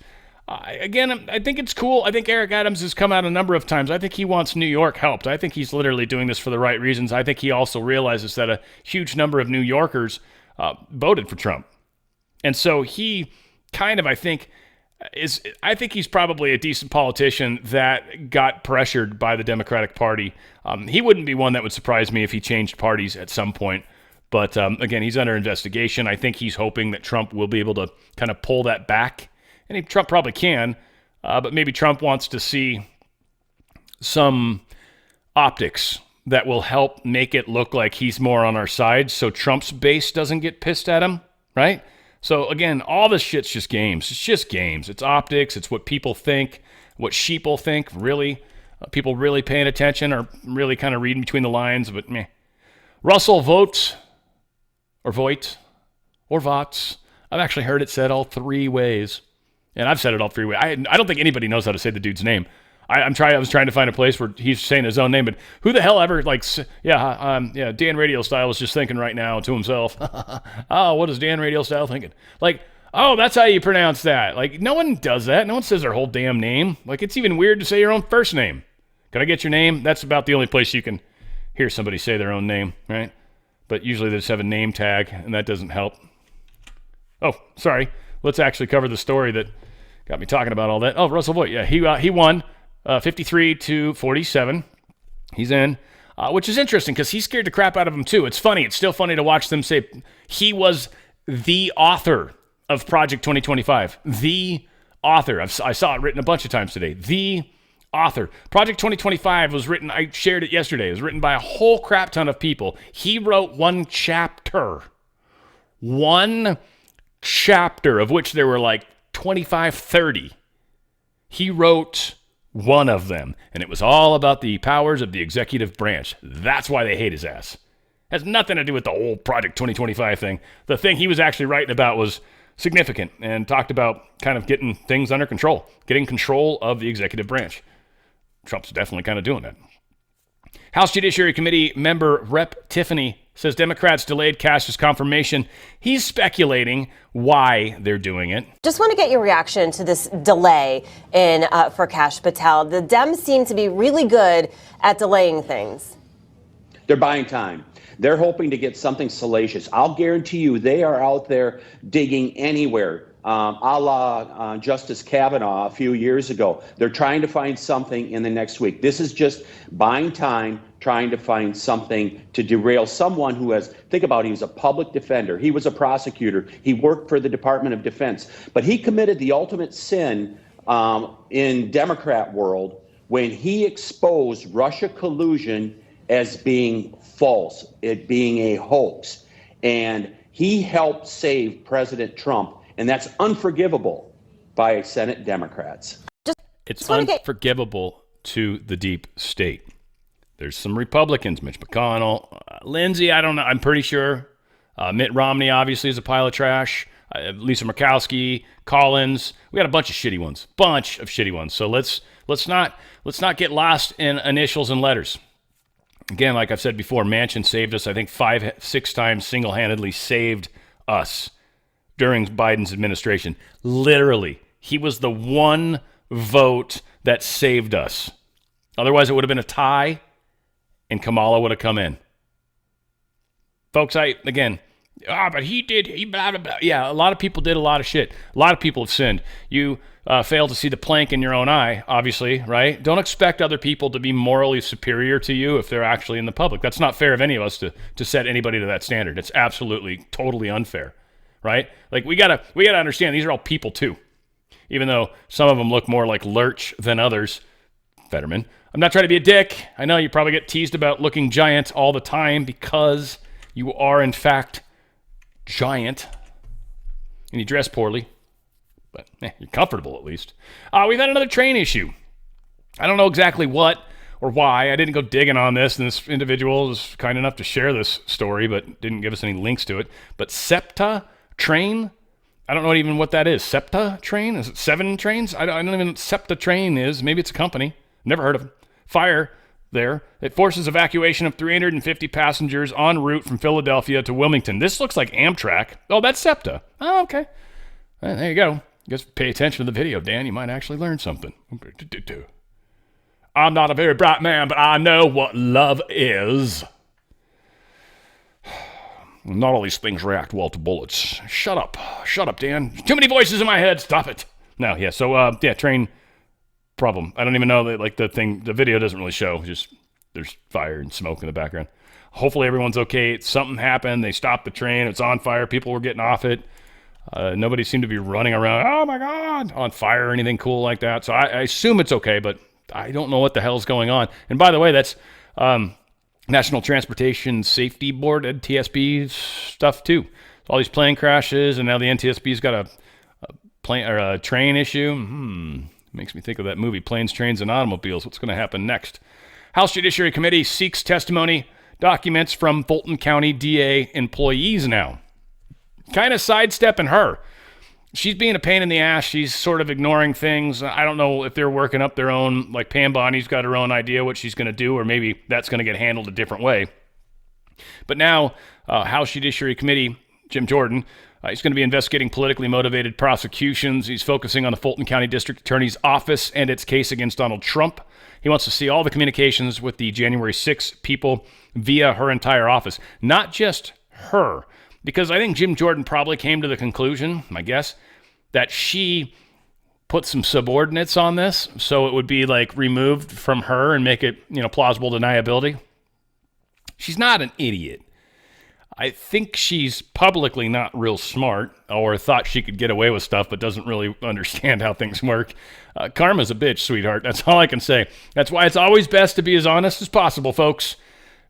Again, I think it's cool. I think Eric Adams has come out a number of times. I think he wants New York helped. I think he's literally doing this for the right reasons. I think he also realizes that a huge number of New Yorkers voted for Trump. And so he kind of, I think he's probably a decent politician that got pressured by the Democratic Party. He wouldn't be one that would surprise me if he changed parties at some point. But again, he's under investigation. I think he's hoping that Trump will be able to kind of pull that back. And Trump probably can, but maybe Trump wants to see some optics that will help make it look like he's more on our side so Trump's base doesn't get pissed at him, right? So again, all this shit's just games. It's just games. It's optics. It's what people think, what sheeple think, really. People really paying attention or really kind of reading between the lines, but meh. Russell Vogt, or Voigt, or Vots. I've actually heard it said all three ways. And I've said it all three ways. I don't think anybody knows how to say the dude's name. I was trying to find a place where he's saying his own name, but who the hell ever Dan Radio Style is just thinking right now to himself, oh, what is Dan Radio Style thinking? Like, oh, that's how you pronounce that. Like, no one does that. No one says their whole damn name. Like, it's even weird to say your own first name. Can I get your name? That's about the only place you can hear somebody say their own name, right? But usually they just have a name tag, and that doesn't help. Oh, sorry. Let's actually cover the story that got me talking about all that. Oh, Russell Voigt. Yeah, he won 53-47. He's in, which is interesting because he scared the crap out of him too. It's funny. It's still funny to watch them say he was the author of Project 2025. The author. I saw it written a bunch of times today. The author. Project 2025 was written, I shared it yesterday. It was written by a whole crap ton of people. He wrote one chapter. One chapter, of which there were like 25, 30. He wrote one of them, and it was all about the powers of the executive branch. That's why they hate his ass. Has nothing to do with the whole Project 2025 thing. The thing he was actually writing about was significant and talked about kind of getting things under control, getting control of the executive branch. Trump's definitely kind of doing that. House Judiciary Committee member Rep. Tiffany says Democrats delayed Cash's confirmation. He's speculating why they're doing it. Just want to get your reaction to this delay for Kash Patel. The Dems seem to be really good at delaying things. They're buying time. They're hoping to get something salacious. I'll guarantee you they are out there digging anywhere, a la Justice Kavanaugh a few years ago. They're trying to find something in the next week. This is just buying time, trying to find something to derail someone who has, think about it, he was a public defender. He was a prosecutor. He worked for the Department of Defense. But he committed the ultimate sin in Democrat world when he exposed Russia collusion as being false, it being a hoax. And he helped save President Trump. And that's unforgivable by Senate Democrats. It's unforgivable to the deep state. There's some Republicans, Mitch McConnell, Lindsey, I don't know, I'm pretty sure. Mitt Romney, obviously, is a pile of trash. Lisa Murkowski, Collins. We got a bunch of shitty ones. So let's not get lost in initials and letters. Again, like I've said before, Manchin saved us, I think 5-6 times single-handedly saved us during Biden's administration. Literally, he was the one vote that saved us. Otherwise, it would have been a tie, and Kamala would have come in. Folks, but he did, he blah, blah, blah. Yeah, a lot of people did a lot of shit. A lot of people have sinned. You fail to see the plank in your own eye, obviously, right? Don't expect other people to be morally superior to you if they're actually in the public. That's not fair of any of us to set anybody to that standard. It's absolutely, totally unfair, right? Like, we gotta understand these are all people too. Even though some of them look more like Lurch than others. Fetterman. I'm not trying to be a dick. I know you probably get teased about looking giant all the time because you are, in fact, giant. And you dress poorly. But you're comfortable, at least. We've had another train issue. I don't know exactly what or why. I didn't go digging on this, and this individual was kind enough to share this story, but didn't give us any links to it. But SEPTA train? I don't know even what that is. SEPTA train? Is it 7 trains? I don't even know what SEPTA train is. Maybe it's a company. Never heard of it. Fire there. It forces evacuation of 350 passengers en route from Philadelphia to Wilmington. This looks like Amtrak. Oh, that's SEPTA. Oh, okay. There you go. Just pay attention to the video, Dan. You might actually learn something. I'm not a very bright man, but I know what love is. Not all these things react well to bullets. Shut up. Shut up, Dan. Too many voices in my head. Stop it. No, yeah. So, train problem. I don't even know that, like, the video doesn't really show. Just there's fire and smoke in the background. Hopefully everyone's okay. Something happened. They stopped the train. It's on fire. People were getting off it. Nobody seemed to be running around, oh my God, on fire or anything cool like that. So I assume it's okay, but I don't know what the hell's going on. And by the way, that's National Transportation Safety Board, NTSB stuff too. All these plane crashes, and now the NTSB's got a train issue. Makes me think of that movie, Planes, Trains, and Automobiles. What's going to happen next? House Judiciary Committee seeks testimony documents from Fulton County DA employees now. Kind of sidestepping her. She's being a pain in the ass. She's sort of ignoring things. I don't know if they're working up their own, like Pam Bonnie's got her own idea what she's going to do, or maybe that's going to get handled a different way. But now, House Judiciary Committee, Jim Jordan, he's going to be investigating politically motivated prosecutions. He's focusing on the Fulton County District Attorney's Office and its case against Donald Trump. He wants to see all the communications with the January 6 people via her entire office, not just her. Because I think Jim Jordan probably came to the conclusion, my guess, that she put some subordinates on this, so it would be like removed from her and make it, plausible deniability. She's not an idiot. I think she's publicly not real smart, or thought she could get away with stuff, but doesn't really understand how things work. Karma's a bitch, sweetheart. That's all I can say. That's why it's always best to be as honest as possible, folks,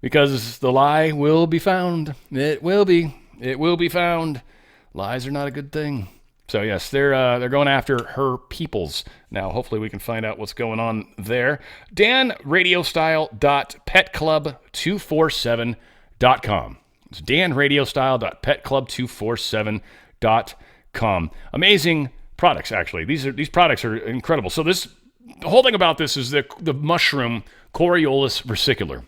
because the lie will be found. It will be. It will be found. Lies are not a good thing. So yes, they're going after her peoples. Now, hopefully we can find out what's going on there. danradiostyle.petclub247.com. It's danradiostyle.petclub247.com. Amazing products, actually. These products are incredible. So the whole thing about this is the mushroom Coriolus versicolor.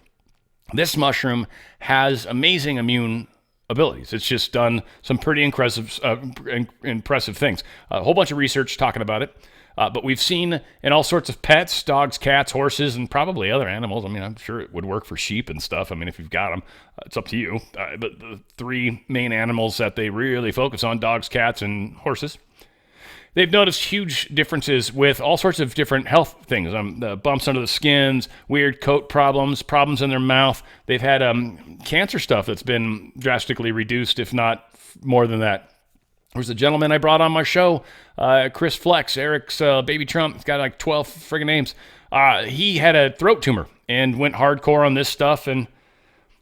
This mushroom has amazing immune abilities. It's just done some pretty impressive things. A whole bunch of research talking about it. But we've seen in all sorts of pets, dogs, cats, horses, and probably other animals. I mean, I'm sure it would work for sheep and stuff. I mean, if you've got them, it's up to you. But the 3 main animals that they really focus on, dogs, cats, and horses, they've noticed huge differences with all sorts of different health things. The bumps under the skins, weird coat problems in their mouth. They've had cancer stuff that's been drastically reduced, if not more than that. There's a gentleman I brought on my show, Chris Flex, Eric's baby Trump. He's got like 12 friggin' names. He had a throat tumor and went hardcore on this stuff, and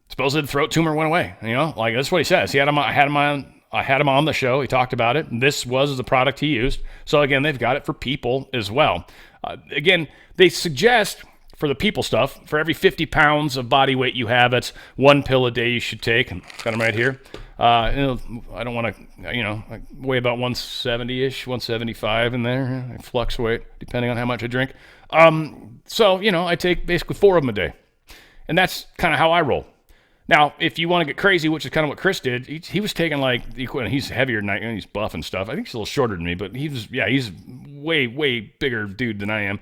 supposedly the throat tumor went away. Like that's what he says. I had him on the show. He talked about it. This was the product he used. So again, they've got it for people as well. Again, they suggest for the people stuff, for every 50 pounds of body weight you have, that's 1 pill a day you should take. And got them right here. I don't want to, I weigh about 170-ish, 175 in there. I fluctuate depending on how much I drink. So, I take basically 4 of them a day. And that's kind of how I roll. Now, if you want to get crazy, which is kind of what Chris did, he was taking like the equivalent. He's heavier than I am. He's buff and stuff. I think he's a little shorter than me, but he's way, way bigger dude than I am.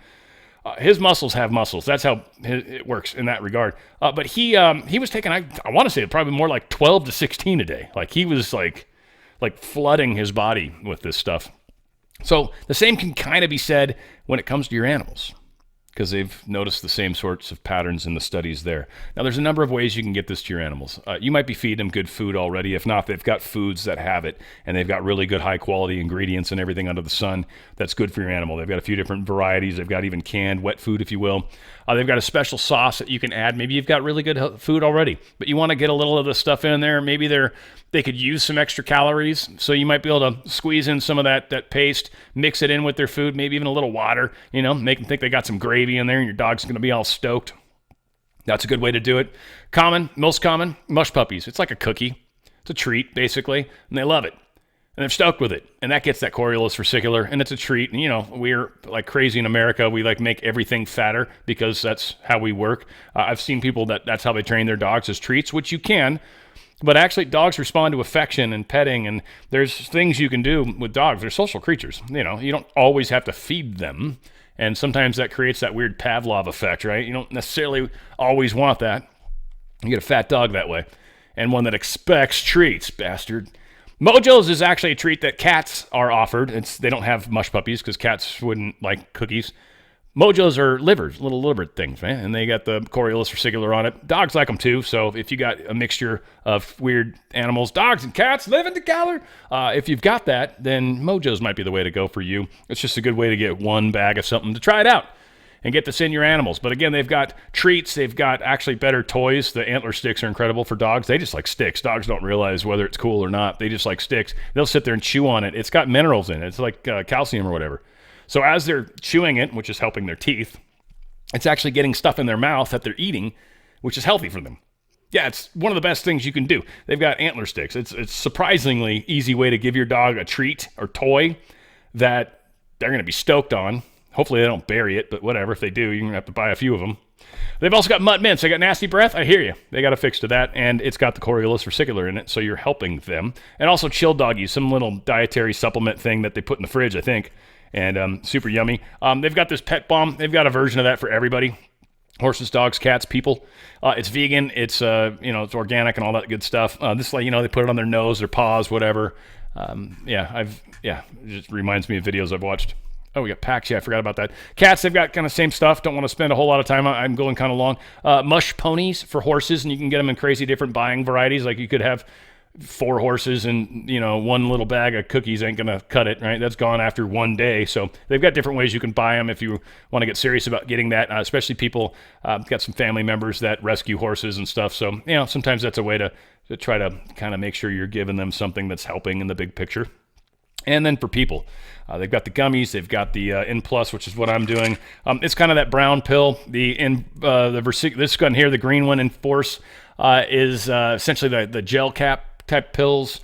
His muscles have muscles. That's how it works in that regard. But he was taking, I want to say probably more like 12 to 16 a day. Like he was like flooding his body with this stuff. So the same can kind of be said when it comes to your animals, because they've noticed the same sorts of patterns in the studies there. Now, there's a number of ways you can get this to your animals. You might be feeding them good food already. If not, they've got foods that have it, and they've got really good high-quality ingredients and everything under the sun that's good for your animal. They've got a few different varieties. They've got even canned wet food, if you will. They've got a special sauce that you can add. Maybe you've got really good food already, but you want to get a little of the stuff in there. Maybe they could use some extra calories, so you might be able to squeeze in some of that paste, mix it in with their food, maybe even a little water, make them think they got some gravy in there, and your dog's going to be all stoked. That's a good way to do it. Most common, mush puppies. It's like a cookie. It's a treat, basically, and they love it. And they're stoked with it. And that gets that Coriolis versicolor, and it's a treat. And, we're like crazy in America. We make everything fatter because that's how we work. I've seen people that's how they train their dogs, as treats, which you can. But actually, dogs respond to affection and petting, and there's things you can do with dogs. They're social creatures. You don't always have to feed them. And sometimes that creates that weird Pavlov effect, right? You don't necessarily always want that. You get a fat dog that way. And one that expects treats, bastard. Mojo's is actually a treat that cats are offered. They don't have mush puppies because cats wouldn't like cookies. Mojo's are livers, little liver things, man, and they got the Coriolis versicolor on it. Dogs like them too, so if you got a mixture of weird animals, dogs and cats living together, if you've got that, then Mojo's might be the way to go for you. It's just a good way to get one bag of something to try it out and get this in your animals. But again, they've got treats. They've got actually better toys. The antler sticks are incredible for dogs. They just like sticks. Dogs don't realize whether it's cool or not. They just like sticks. They'll sit there and chew on it. It's got minerals in it. It's like calcium or whatever. So as they're chewing it, which is helping their teeth, it's actually getting stuff in their mouth that they're eating, which is healthy for them. Yeah, it's one of the best things you can do. They've got antler sticks. It's surprisingly easy way to give your dog a treat or toy that they're going to be stoked on. Hopefully they don't bury it, but whatever. If they do, you're going to have to buy a few of them. They've also got mutt mints. They got nasty breath. I hear you. They got a fix to that, and it's got the Coriolis versicolor in it, so you're helping them. And also chill doggies, some little dietary supplement thing that they put in the fridge, I think, and super yummy. They've got this pet balm. They've got a version of that for everybody. Horses, dogs, cats, people. It's vegan. It's it's organic and all that good stuff. This they put it on their nose, their paws, whatever. It just reminds me of videos I've watched. Oh, we got packs. Yeah, I forgot about that. Cats, they've got kind of same stuff. Don't want to spend a whole lot of time. I'm going kind of long. Mush ponies for horses, and you can get them in crazy different buying varieties. Like you could have 4 horses and, one little bag of cookies ain't going to cut it, right? That's gone after one day. So they've got different ways you can buy them if you want to get serious about getting that, especially people, got some family members that rescue horses and stuff. So, sometimes that's a way to try to kind of make sure you're giving them something that's helping in the big picture. And then for people, they've got the gummies, they've got the N Plus, which is what I'm doing. It's kind of that brown pill. This gun here, the green one, Enforce, is essentially the gel cap type pills.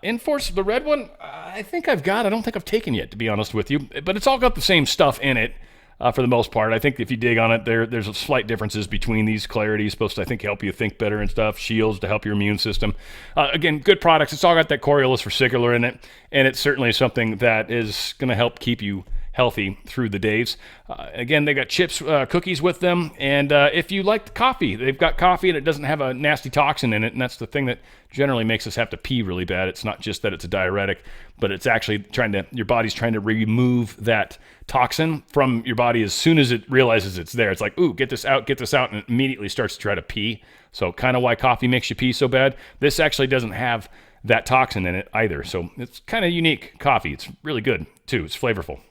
Enforce, the red one, I think I've got. I don't think I've taken yet, to be honest with you. But it's all got the same stuff in it. For the most part. I think if you dig on it, there's slight differences between these. Clarity is supposed to, I think, help you think better and stuff. Shields to help your immune system. Again, good products. It's all got that Coriolis versicolor in it, and it's certainly something that is going to help keep you healthy through the days. Again, they got chips, cookies with them, and if you like coffee, they've got coffee and it doesn't have a nasty toxin in it, and that's the thing that generally makes us have to pee really bad. It's not just that it's a diuretic, but it's actually your body's trying to remove that toxin from your body as soon as it realizes it's there. It's like, ooh, get this out, and it immediately starts to try to pee. So kind of why coffee makes you pee so bad. This actually doesn't have that toxin in it either. So it's kind of unique coffee. It's really good too. It's flavorful.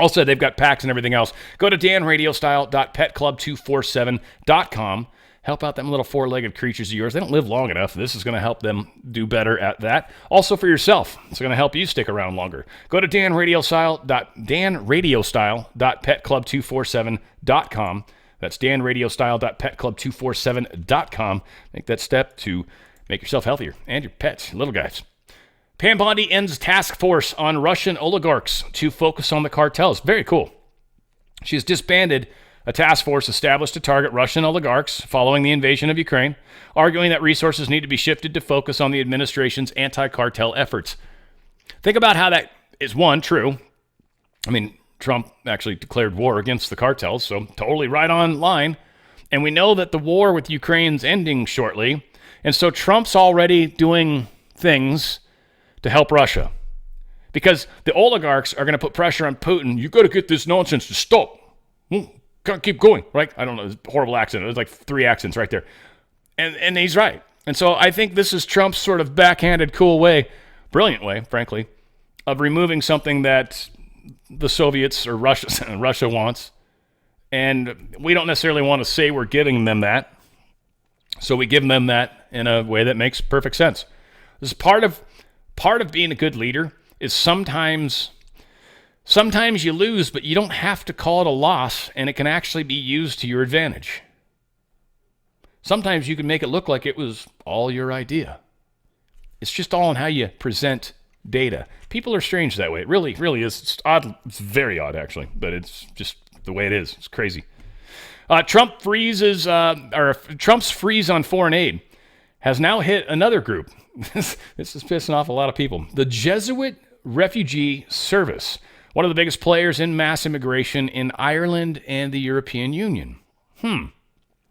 Also, they've got packs and everything else. Go to danradiostyle.petclub247.com. Help out them little 4-legged creatures of yours. They don't live long enough. This is going to help them do better at that. Also for yourself, it's going to help you stick around longer. Go to danradiostyle.petclub247.com. That's danradiostyle.petclub247.com. Make that step to make yourself healthier and your pets, little guys. Pam Bondi ends task force on Russian oligarchs to focus on the cartels. Very cool. She has disbanded a task force established to target Russian oligarchs following the invasion of Ukraine, arguing that resources need to be shifted to focus on the administration's anti-cartel efforts. Think about how that is, one, true. I mean, Trump actually declared war against the cartels, so totally right on line. And we know that the war with Ukraine's ending shortly, and so Trump's already doing things to help Russia. Because the oligarchs are going to put pressure on Putin. You got to get this nonsense to stop. Can't keep going, right? I don't know. It's a horrible accent. There's like 3 accents right there. And he's right. And so I think this is Trump's sort of backhanded, cool way, brilliant way, frankly, of removing something that the Soviets or Russia wants. And we don't necessarily want to say we're giving them that. So we give them that in a way that makes perfect sense. This is part of being a good leader is sometimes you lose, but you don't have to call it a loss, and it can actually be used to your advantage. Sometimes you can make it look like it was all your idea. It's just all in how you present data. People are strange that way. It really, really is. It's odd. It's very odd, actually, but it's just the way it is. It's crazy. Trump's freeze on foreign aid has now hit another group. This is pissing off a lot of people. The Jesuit Refugee Service, one of the biggest players in mass immigration in Ireland and the European Union.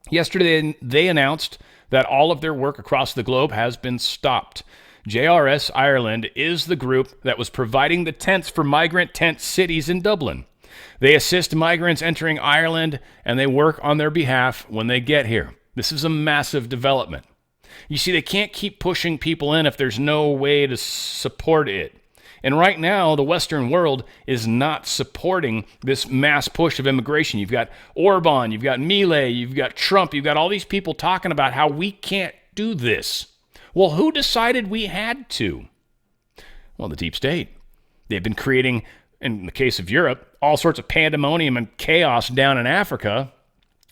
Yesterday, they announced that all of their work across the globe has been stopped. JRS Ireland is the group that was providing the tents for migrant tent cities in Dublin. They assist migrants entering Ireland, and they work on their behalf when they get here. This is a massive development. You see, they can't keep pushing people in if there's no way to support it. And right now, the Western world is not supporting this mass push of immigration. You've got Orban, you've got Milei, you've got Trump, you've got all these people talking about how we can't do this. Well, who decided we had to? Well, the deep state. They've been creating, in the case of Europe, all sorts of pandemonium and chaos down in Africa,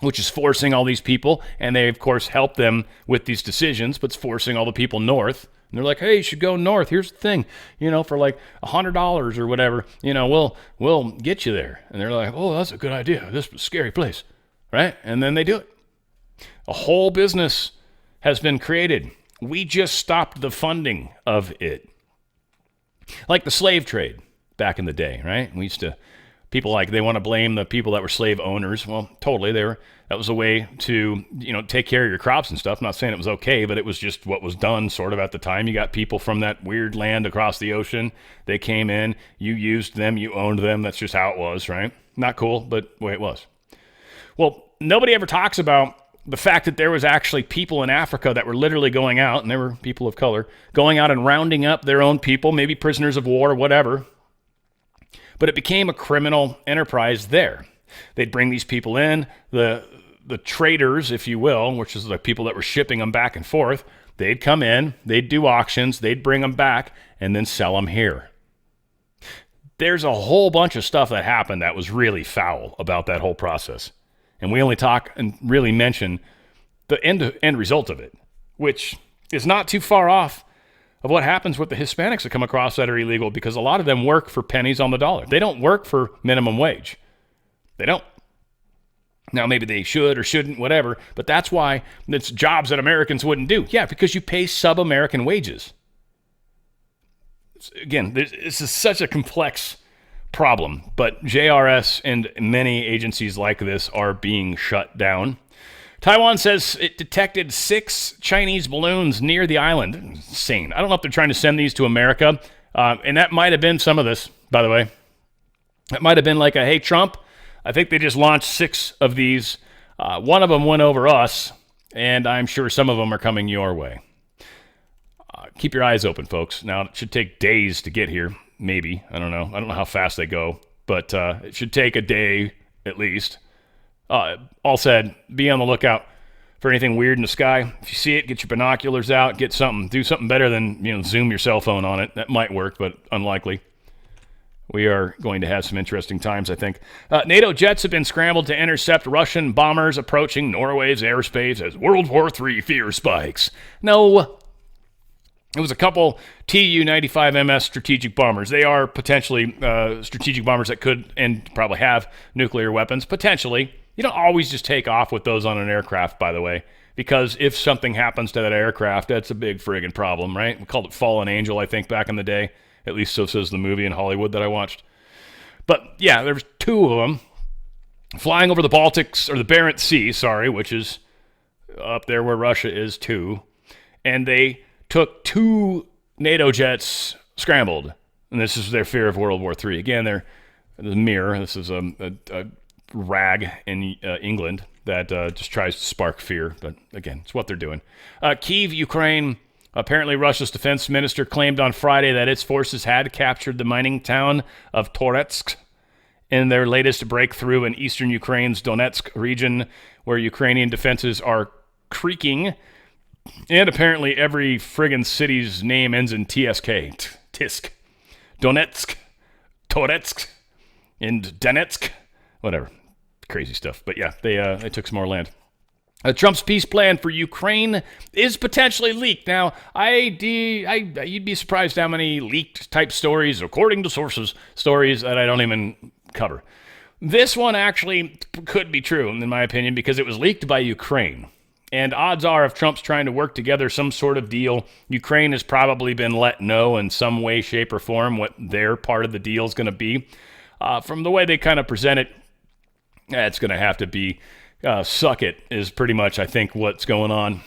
which is forcing all these people, and they, of course, help them with these decisions, but it's forcing all the people north. And they're like, hey, you should go north. Here's the thing, for like $100 or whatever, we'll get you there. And they're like, oh, that's a good idea. This is a scary place, right? And then they do it. A whole business has been created. We just stopped the funding of it. Like the slave trade back in the day, right? We used to, people they want to blame the people that were slave owners. Well, totally. That was a way to, take care of your crops and stuff. I'm not saying it was okay, but it was just what was done sort of at the time. You got people from that weird land across the ocean. They came in, you used them, you owned them. That's just how it was, right? Not cool, but the way it was. Well, nobody ever talks about the fact that there was actually people in Africa that were literally going out, and there were people of color, going out and rounding up their own people, maybe prisoners of war or whatever. But it became a criminal enterprise there. They'd bring these people in, the traders, if you will, which is the people that were shipping them back and forth. They'd come in, they'd do auctions, they'd bring them back, and then sell them here. There's a whole bunch of stuff that happened that was really foul about that whole process. And we only talk and really mention the end result of it, which is not too far off of what happens with the Hispanics that come across that are illegal, because a lot of them work for pennies on the dollar. They don't work for minimum wage. They don't. Now, maybe they should or shouldn't, whatever, but that's why it's jobs that Americans wouldn't do. Yeah, because you pay sub-American wages. Again, this is such a complex problem, but JRS and many agencies like this are being shut down. Taiwan says it detected 6 Chinese balloons near the island. Insane. I don't know if they're trying to send these to America, and that might have been some of this, by the way. That might have been like hey, Trump, I think they just launched 6 of these. One of them went over us, and I'm sure some of them are coming your way. Keep your eyes open, folks. Now, it should take days to get here, maybe. I don't know. I don't know how fast they go, but it should take a day at least. All said, be on the lookout for anything weird in the sky. If you see it, get your binoculars out, get something, do something better than, zoom your cell phone on it. That might work, but unlikely. We are going to have some interesting times, I think. NATO jets have been scrambled to intercept Russian bombers approaching Norway's airspace as World War III fear spikes. No, it was a couple Tu-95MS strategic bombers. They are potentially strategic bombers that could and probably have nuclear weapons, potentially. You don't always just take off with those on an aircraft, by the way, because if something happens to that aircraft, that's a big friggin' problem, right? We called it Fallen Angel, I think, back in the day. At least so says the movie in Hollywood that I watched. But yeah, there's two of them flying over the Baltics, or the Barents Sea, sorry, which is up there where Russia is too. And they took 2 NATO jets scrambled. And this is their fear of World War III. Again, they're the Mirror. This is a rag in England that just tries to spark fear. But again, it's what they're doing. Kyiv, Ukraine. Apparently, Russia's defense minister claimed on Friday that its forces had captured the mining town of Toretsk in their latest breakthrough in eastern Ukraine's Donetsk region, where Ukrainian defenses are creaking. And apparently, every friggin' city's name ends in TSK. Tisk. Donetsk. Toretsk. And Donetsk. Whatever. Crazy stuff. But yeah, they took some more land. Trump's peace plan for Ukraine is potentially leaked. Now, you'd be surprised how many leaked type stories, according to sources, stories that I don't even cover. This one actually could be true, in my opinion, because it was leaked by Ukraine. And odds are, if Trump's trying to work together some sort of deal, Ukraine has probably been let know in some way, shape, or form what their part of the deal is going to be. From the way they kind of present it, it's going to have to be suck it is pretty much, I think, what's going on.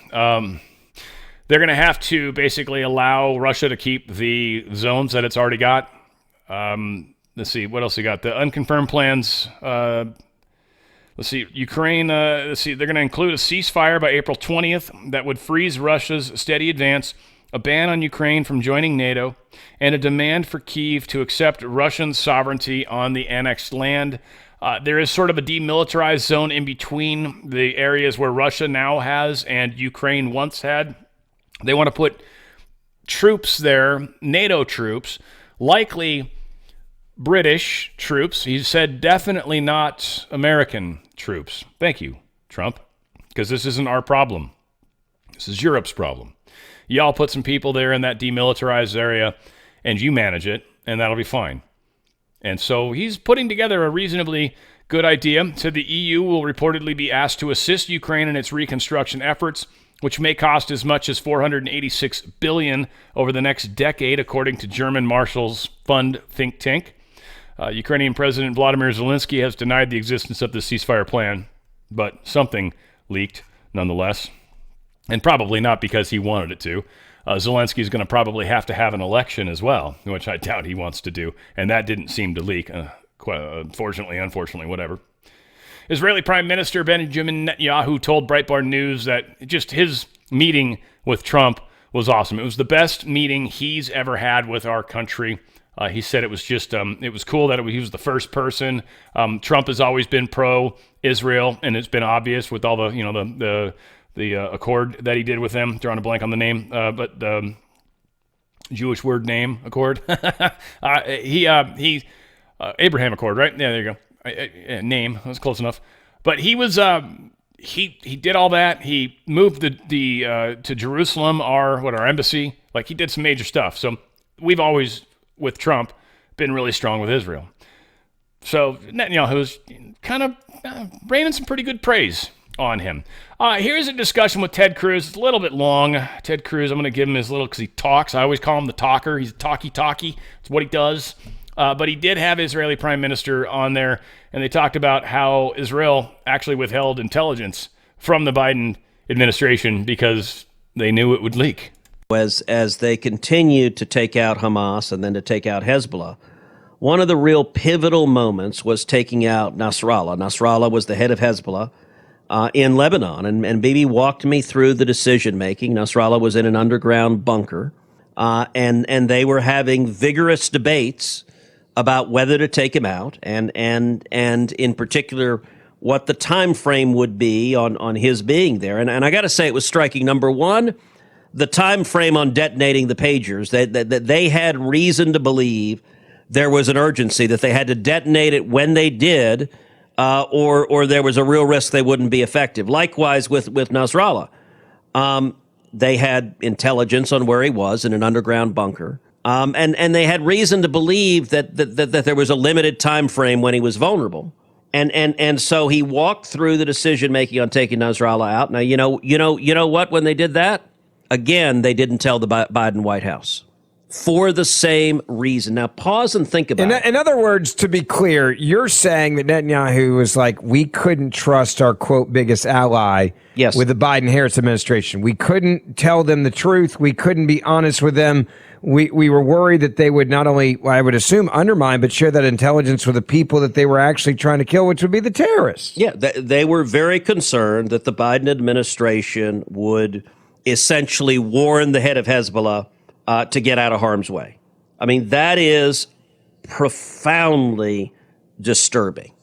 They're going to have to basically allow Russia to keep the zones that it's already got. Let's see, what else they got? The unconfirmed plans. Let's see, Ukraine, they're going to include a ceasefire by April 20th that would freeze Russia's steady advance, a ban on Ukraine from joining NATO, and a demand for Kyiv to accept Russian sovereignty on the annexed land. There is sort of a demilitarized zone in between the areas where Russia now has and Ukraine once had. They want to put troops there, NATO troops, likely British troops. He said definitely not American troops. Thank you, Trump, because this isn't our problem. This is Europe's problem. Y'all put some people there in that demilitarized area, and you manage it, and that'll be fine. And so he's putting together a reasonably good idea. So the EU will reportedly be asked to assist Ukraine in its reconstruction efforts, which may cost as much as $486 billion over the next decade, according to German Marshall's Fund think tank. Ukrainian President Vladimir Zelensky has denied the existence of the ceasefire plan, but something leaked nonetheless, and probably not because he wanted it to. Zelensky's going to probably have to have an election as well, which I doubt he wants to do, and that didn't seem to leak. Unfortunately, whatever. Israeli Prime Minister Benjamin Netanyahu told Breitbart News that just his meeting with Trump was awesome. It was the best meeting he's ever had with our country. He said it was just, it was cool that he was the first person. Trump has always been pro-Israel, and it's been obvious with all the accord that he did with them. Drawing a blank on the name, but the Jewish word name accord. Abraham Accord, right? Yeah, there you go. Name, that was close enough. But he was he did all that. He moved to Jerusalem, our embassy. Like, he did some major stuff. So we've always, with Trump, been really strong with Israel. So Netanyahu's kind of raining some pretty good praise on him. Here's a discussion with Ted Cruz. It's a little bit long. Ted Cruz, I'm going to give him his little, because he talks. I always call him the talker. He's a talky. It's what he does. But he did have Israeli Prime Minister on there, and they talked about how Israel actually withheld intelligence from the Biden administration because they knew it would leak. As they continued to take out Hamas and then to take out Hezbollah, one of the real pivotal moments was taking out Nasrallah. Nasrallah was the head of Hezbollah in Lebanon, and Bibi walked me through the decision-making. Nasrallah was in an underground bunker, and they were having vigorous debates about whether to take him out, and in particular what the time frame would be on his being there. And I got to say, it was striking. Number one, the time frame on detonating the pagers, that they had reason to believe there was an urgency, that they had to detonate it when they did, or there was a real risk they wouldn't be effective. Likewise with Nasrallah. They had intelligence on where he was in an underground bunker. And they had reason to believe that there was a limited time frame when he was vulnerable. And so he walked through the decision making on taking Nasrallah out. Now, you know what? When they did that, again, they didn't tell the Biden White House for the same reason. Now, pause and think about it. In other words, to be clear, you're saying that Netanyahu was like, we couldn't trust our, quote, biggest ally with the Biden-Harris administration. We couldn't tell them the truth. We couldn't be honest with them. We were worried that they would not only, well, I would assume, undermine, but share that intelligence with the people that they were actually trying to kill, which would be the terrorists. Yeah, they were very concerned that the Biden administration would essentially warn the head of Hezbollah to get out of harm's way. I mean, that is profoundly disturbing.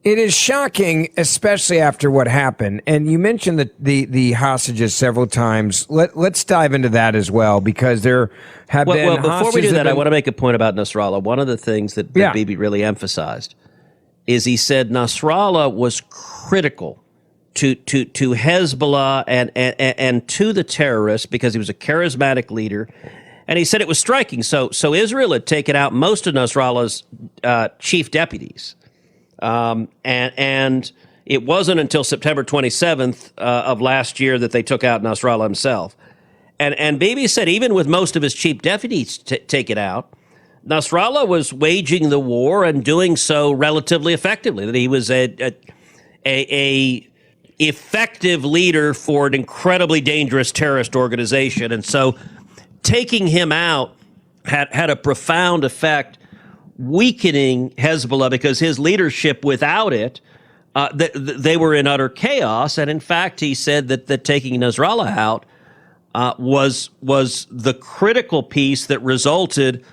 It is shocking, especially after what happened. And you mentioned the hostages several times. Let's dive into that as well, because there have been Well, before we do that, I want to make a point about Nasrallah. One of the things that Bibi really emphasized is he said Nasrallah was critical to Hezbollah and to the terrorists because he was a charismatic leader. And he said it was striking. So Israel had taken out most of Nasrallah's chief deputies. And it wasn't until September 27th of last year that they took out Nasrallah himself. And Bibi said even with most of his chief deputies taken out, Nasrallah was waging the war and doing so relatively effectively, that he was a effective leader for an incredibly dangerous terrorist organization. And so taking him out had a profound effect, weakening Hezbollah, because his leadership without it, they were in utter chaos. And in fact, he said that taking Nasrallah out was the critical piece that resulted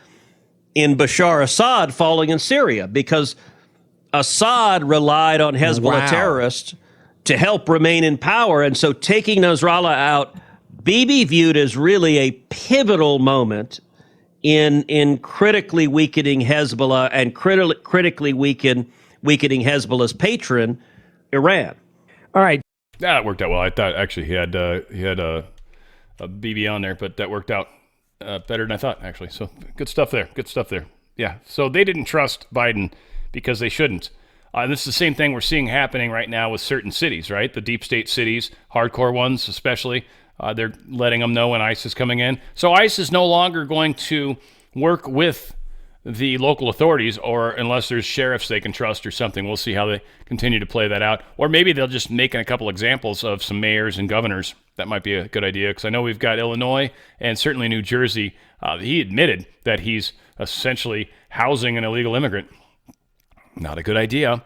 in Bashar Assad falling in Syria, because Assad relied on Hezbollah terrorists to help remain in power. And so taking Nasrallah out, Bibi viewed as really a pivotal moment in critically weakening Hezbollah and critically weakening Hezbollah's patron, Iran. All right. That worked out well. I thought actually he had a BB on there, but that worked out better than I thought, actually. So good stuff there. Good stuff there. Yeah. So they didn't trust Biden because they shouldn't. This is the same thing we're seeing happening right now with certain cities, right? The deep state cities, hardcore ones especially. They're letting them know when ICE is coming in. So ICE is no longer going to work with the local authorities, or unless there's sheriffs they can trust or something. We'll see how they continue to play that out. Or maybe they'll just make a couple examples of some mayors and governors. That might be a good idea, because I know we've got Illinois and certainly New Jersey. He admitted that he's essentially housing an illegal immigrant. Not a good idea.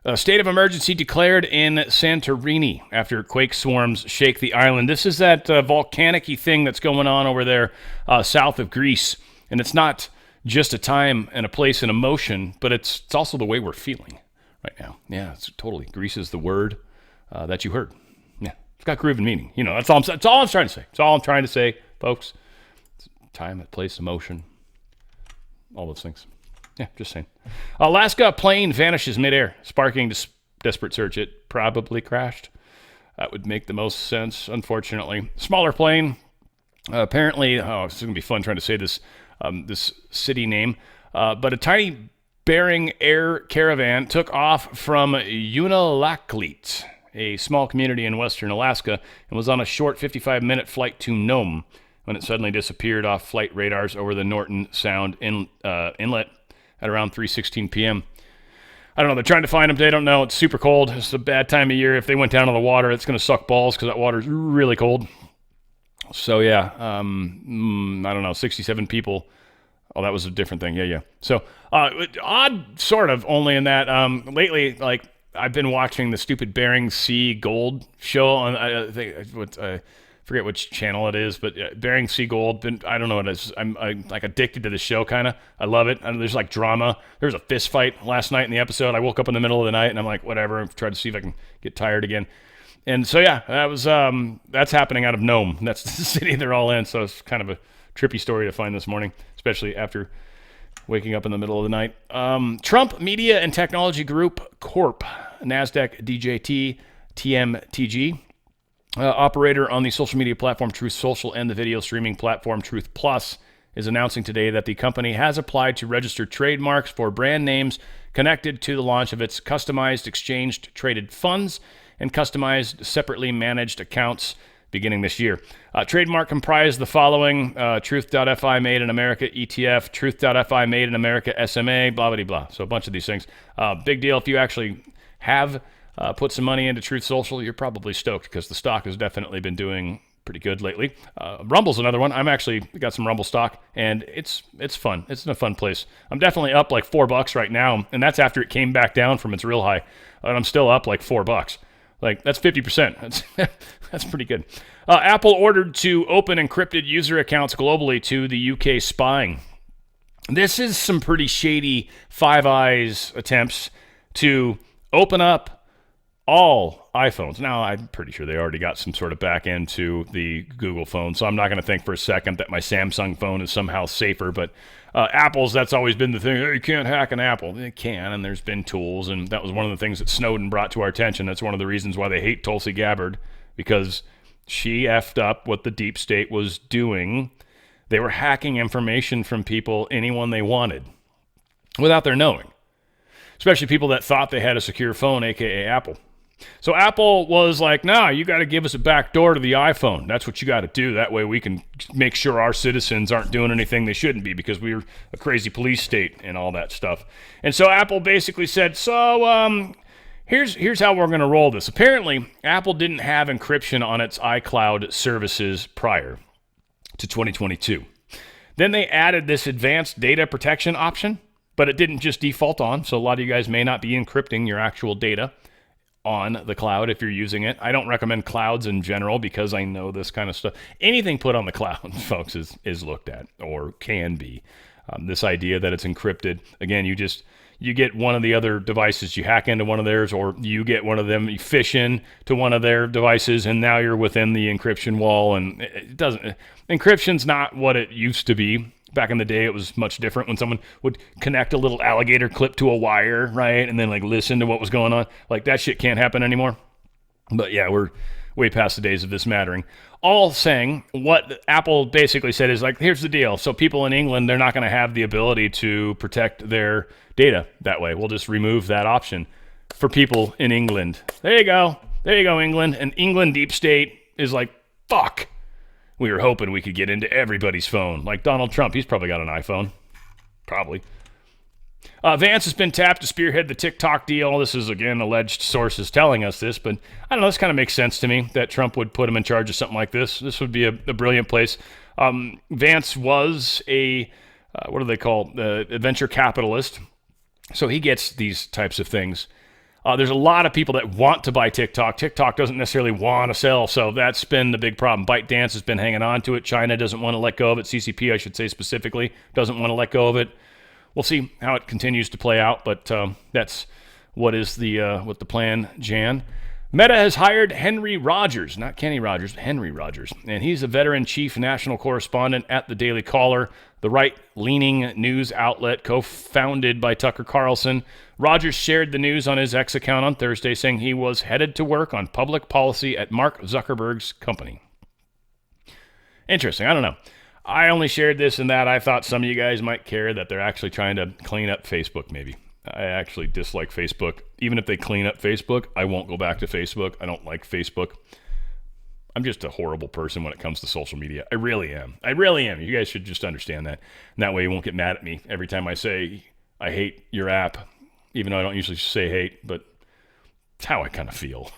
A state of emergency declared in Santorini after quake swarms shake the island. This is that volcanic-y thing that's going on over there south of Greece. And it's not just a time and a place and a motion, but it's also the way we're feeling right now. Yeah, it's totally. Greece is the word that you heard. Yeah, it's got groove and meaning. You know, that's all I'm trying to say. That's all I'm trying to say, folks. It's time, place, emotion, all those things. Yeah, just saying. Alaska plane vanishes midair, sparking desperate search. It probably crashed. That would make the most sense, unfortunately. Smaller plane. Apparently, it's going to be fun trying to say this city name. But a tiny Bering Air caravan took off from Unalakleet, a small community in western Alaska, and was on a short 55-minute flight to Nome when it suddenly disappeared off flight radars over the Norton Sound inlet at around 3:16 p.m. I don't know. They're trying to find them. They don't know. It's super cold. It's a bad time of year. If they went down to the water, it's going to suck balls because that water is really cold. So, yeah, I don't know, 67 people. Oh, that was a different thing. Yeah. So, odd sort of only in that lately, like, I've been watching the stupid Bering Sea Gold show on, I forget which channel it is, but Bering Sea Gold. I don't know what it is. I'm like addicted to the show, kind of. I love it. And there's like drama. There was a fist fight last night in the episode. I woke up in the middle of the night and I'm like, whatever. I've tried to see if I can get tired again. And so yeah, that was that's happening out of Nome. That's the city they're all in. So it's kind of a trippy story to find this morning, especially after waking up in the middle of the night. Trump Media and Technology Group Corp, NASDAQ DJT TMTG. Operator on the social media platform Truth Social and the video streaming platform Truth Plus, is announcing today that the company has applied to register trademarks for brand names connected to the launch of its customized exchanged traded funds and customized separately managed accounts beginning this year. Trademark comprise the following: Truth.fi Made in America ETF, Truth.fi Made in America SMA, blah, blah, blah. So a bunch of these things. Big deal if you actually have put some money into Truth Social. You're probably stoked because the stock has definitely been doing pretty good lately. Rumble's another one. I'm actually got some Rumble stock, and it's fun. It's in a fun place. I'm definitely up like $4 right now, and that's after it came back down from its real high. And I'm still up like $4. Like, that's 50%. That's pretty good. Apple ordered to open encrypted user accounts globally to the UK spying. This is some pretty shady Five Eyes attempts to open up all iPhones. Now, I'm pretty sure they already got some sort of back end to the Google phone, so I'm not going to think for a second that my Samsung phone is somehow safer, but Apple's, that's always been the thing. Hey, you can't hack an Apple. They can, and there's been tools, and that was one of the things that Snowden brought to our attention. That's one of the reasons why they hate Tulsi Gabbard, because she effed up what the deep state was doing. They were hacking information from people, anyone they wanted, without their knowing, especially people that thought they had a secure phone, aka Apple. So Apple was like, nah, you got to give us a back door to the iPhone. That's what you got to do. That way we can make sure our citizens aren't doing anything they shouldn't be, because we're a crazy police state and all that stuff. And so Apple basically said, so here's how we're going to roll this. Apparently, Apple didn't have encryption on its iCloud services prior to 2022. Then they added this advanced data protection option, but it didn't just default on. So a lot of you guys may not be encrypting your actual data on the cloud if you're using it. I don't recommend clouds in general because I know this kind of stuff. Anything put on the cloud, folks, is looked at, or can be. This idea that it's encrypted, again, you get one of the other devices, you hack into one of theirs, or you get one of them, you fish in to one of their devices, and now you're within the encryption wall, and encryption's not what it used to be. Back in the day, it was much different when someone would connect a little alligator clip to a wire, right? And then like listen to what was going on. Like, that shit can't happen anymore. But yeah, we're way past the days of this mattering. All saying what Apple basically said is like, here's the deal. So people in England, they're not going to have the ability to protect their data that way. We'll just remove that option for people in England. There you go. There you go, England. And England deep state is like, fuck. We were hoping we could get into everybody's phone. Like Donald Trump, he's probably got an iPhone. Probably. Vance has been tapped to spearhead the TikTok deal. This is, again, alleged sources telling us this, but I don't know, this kind of makes sense to me that Trump would put him in charge of something like this. This would be a brilliant place. Vance was a, what do they call, a venture capitalist, so he gets these types of things. There's a lot of people that want to buy TikTok. TikTok doesn't necessarily want to sell, so that's been the big problem. ByteDance has been hanging on to it. China doesn't want to let go of it. CCP, I should say specifically, doesn't want to let go of it. We'll see how it continues to play out, but that's what is the plan, Jan. Meta has hired Henry Rogers, not Kenny Rogers, Henry Rogers, and he's a veteran chief national correspondent at the Daily Caller, the right-leaning news outlet co-founded by Tucker Carlson. Rogers shared the news on his X account on Thursday, saying he was headed to work on public policy at Mark Zuckerberg's company. Interesting. I don't know. I only shared this and that. I thought some of you guys might care that they're actually trying to clean up Facebook, maybe. I actually dislike Facebook. Even if they clean up Facebook, I won't go back to Facebook. I don't like Facebook. I'm just a horrible person when it comes to social media. I really am. I really am. You guys should just understand that. And that way you won't get mad at me every time I say I hate your app, even though I don't usually say hate, but it's how I kind of feel.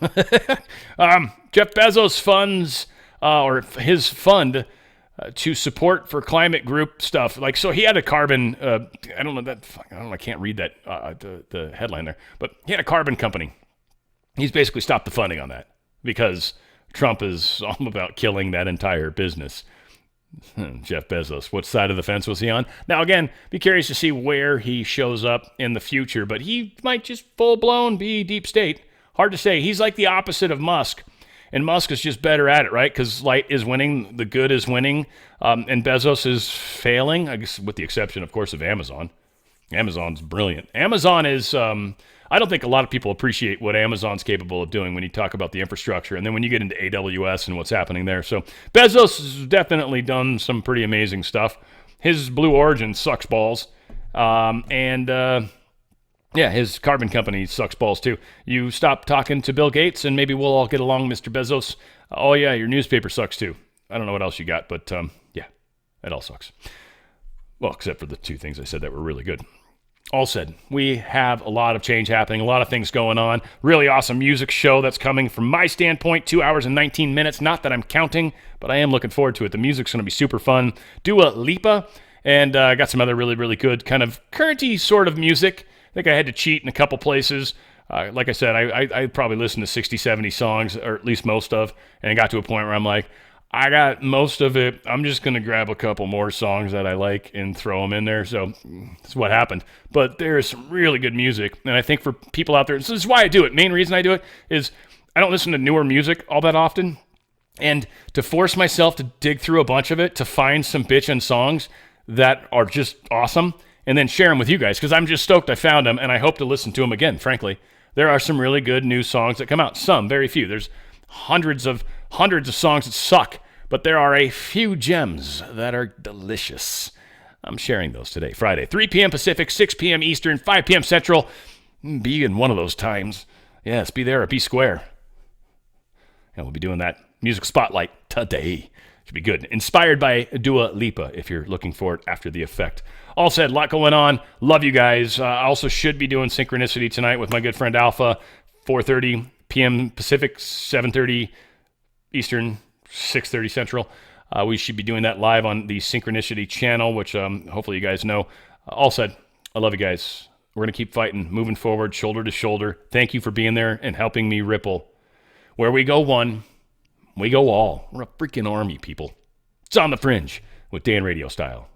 Jeff Bezos funds, or his fund, to support for climate group stuff. Like, so he had a carbon, I can't read that, the headline there, but he had a carbon company. He's basically stopped the funding on that because Trump is all about killing that entire business. Jeff Bezos, what side of the fence was he on? Now, again, be curious to see where he shows up in the future, but he might just full-blown be deep state. Hard to say. He's like the opposite of Musk. And Musk is just better at it, right? Because light is winning, the good is winning, and Bezos is failing, I guess with the exception, of course, of Amazon. Amazon's brilliant. Amazon is, I don't think a lot of people appreciate what Amazon's capable of doing when you talk about the infrastructure, and then when you get into AWS and what's happening there. So Bezos has definitely done some pretty amazing stuff. his Blue Origin sucks balls. Yeah, his carbon company sucks balls too. You stop talking to Bill Gates and maybe we'll all get along, Mr. Bezos. Oh yeah, your newspaper sucks too. I don't know what else you got, but yeah, it all sucks. Well, except for the two things I said that were really good. All said, we have a lot of change happening, a lot of things going on. Really awesome music show that's coming from my standpoint, 2 hours and 19 minutes. Not that I'm counting, but I am looking forward to it. The music's going to be super fun. Dua Lipa, and I got some other really, really good kind of currenty sort of music. I think I had to cheat in a couple places. Like I said, I probably listened to 60, 70 songs, or at least most of, and it got to a point where I'm like, I got most of it. I'm just going to grab a couple more songs that I like and throw them in there. So that's what happened. But there is some really good music. And I think for people out there, this is why I do it. Main reason I do it is I don't listen to newer music all that often. And to force myself to dig through a bunch of it to find some bitchin' songs that are just awesome and then share them with you guys, because I'm just stoked I found them and I hope to listen to them again, frankly. There are some really good new songs that come out. Some, very few. There's hundreds of songs that suck, but there are a few gems that are delicious. I'm sharing those today, Friday, 3 p.m. Pacific, 6 p.m. Eastern, 5 p.m. Central. Be in one of those times. Yes, be there or be square. And we'll be doing that music spotlight today. Should be good. Inspired by Dua Lipa, if you're looking for it after the effect. All said, a lot going on. Love you guys. I also should be doing Synchronicity tonight with my good friend Alpha, 4:30 p.m. Pacific, 7:30 Eastern, 6:30 Central. We should be doing that live on the Synchronicity channel, which hopefully you guys know. All said, I love you guys. We're going to keep fighting, moving forward, shoulder to shoulder. Thank you for being there and helping me ripple. Where we go one, we go all. We're a freaking army, people. It's on the Fringe with Dan Radio Style.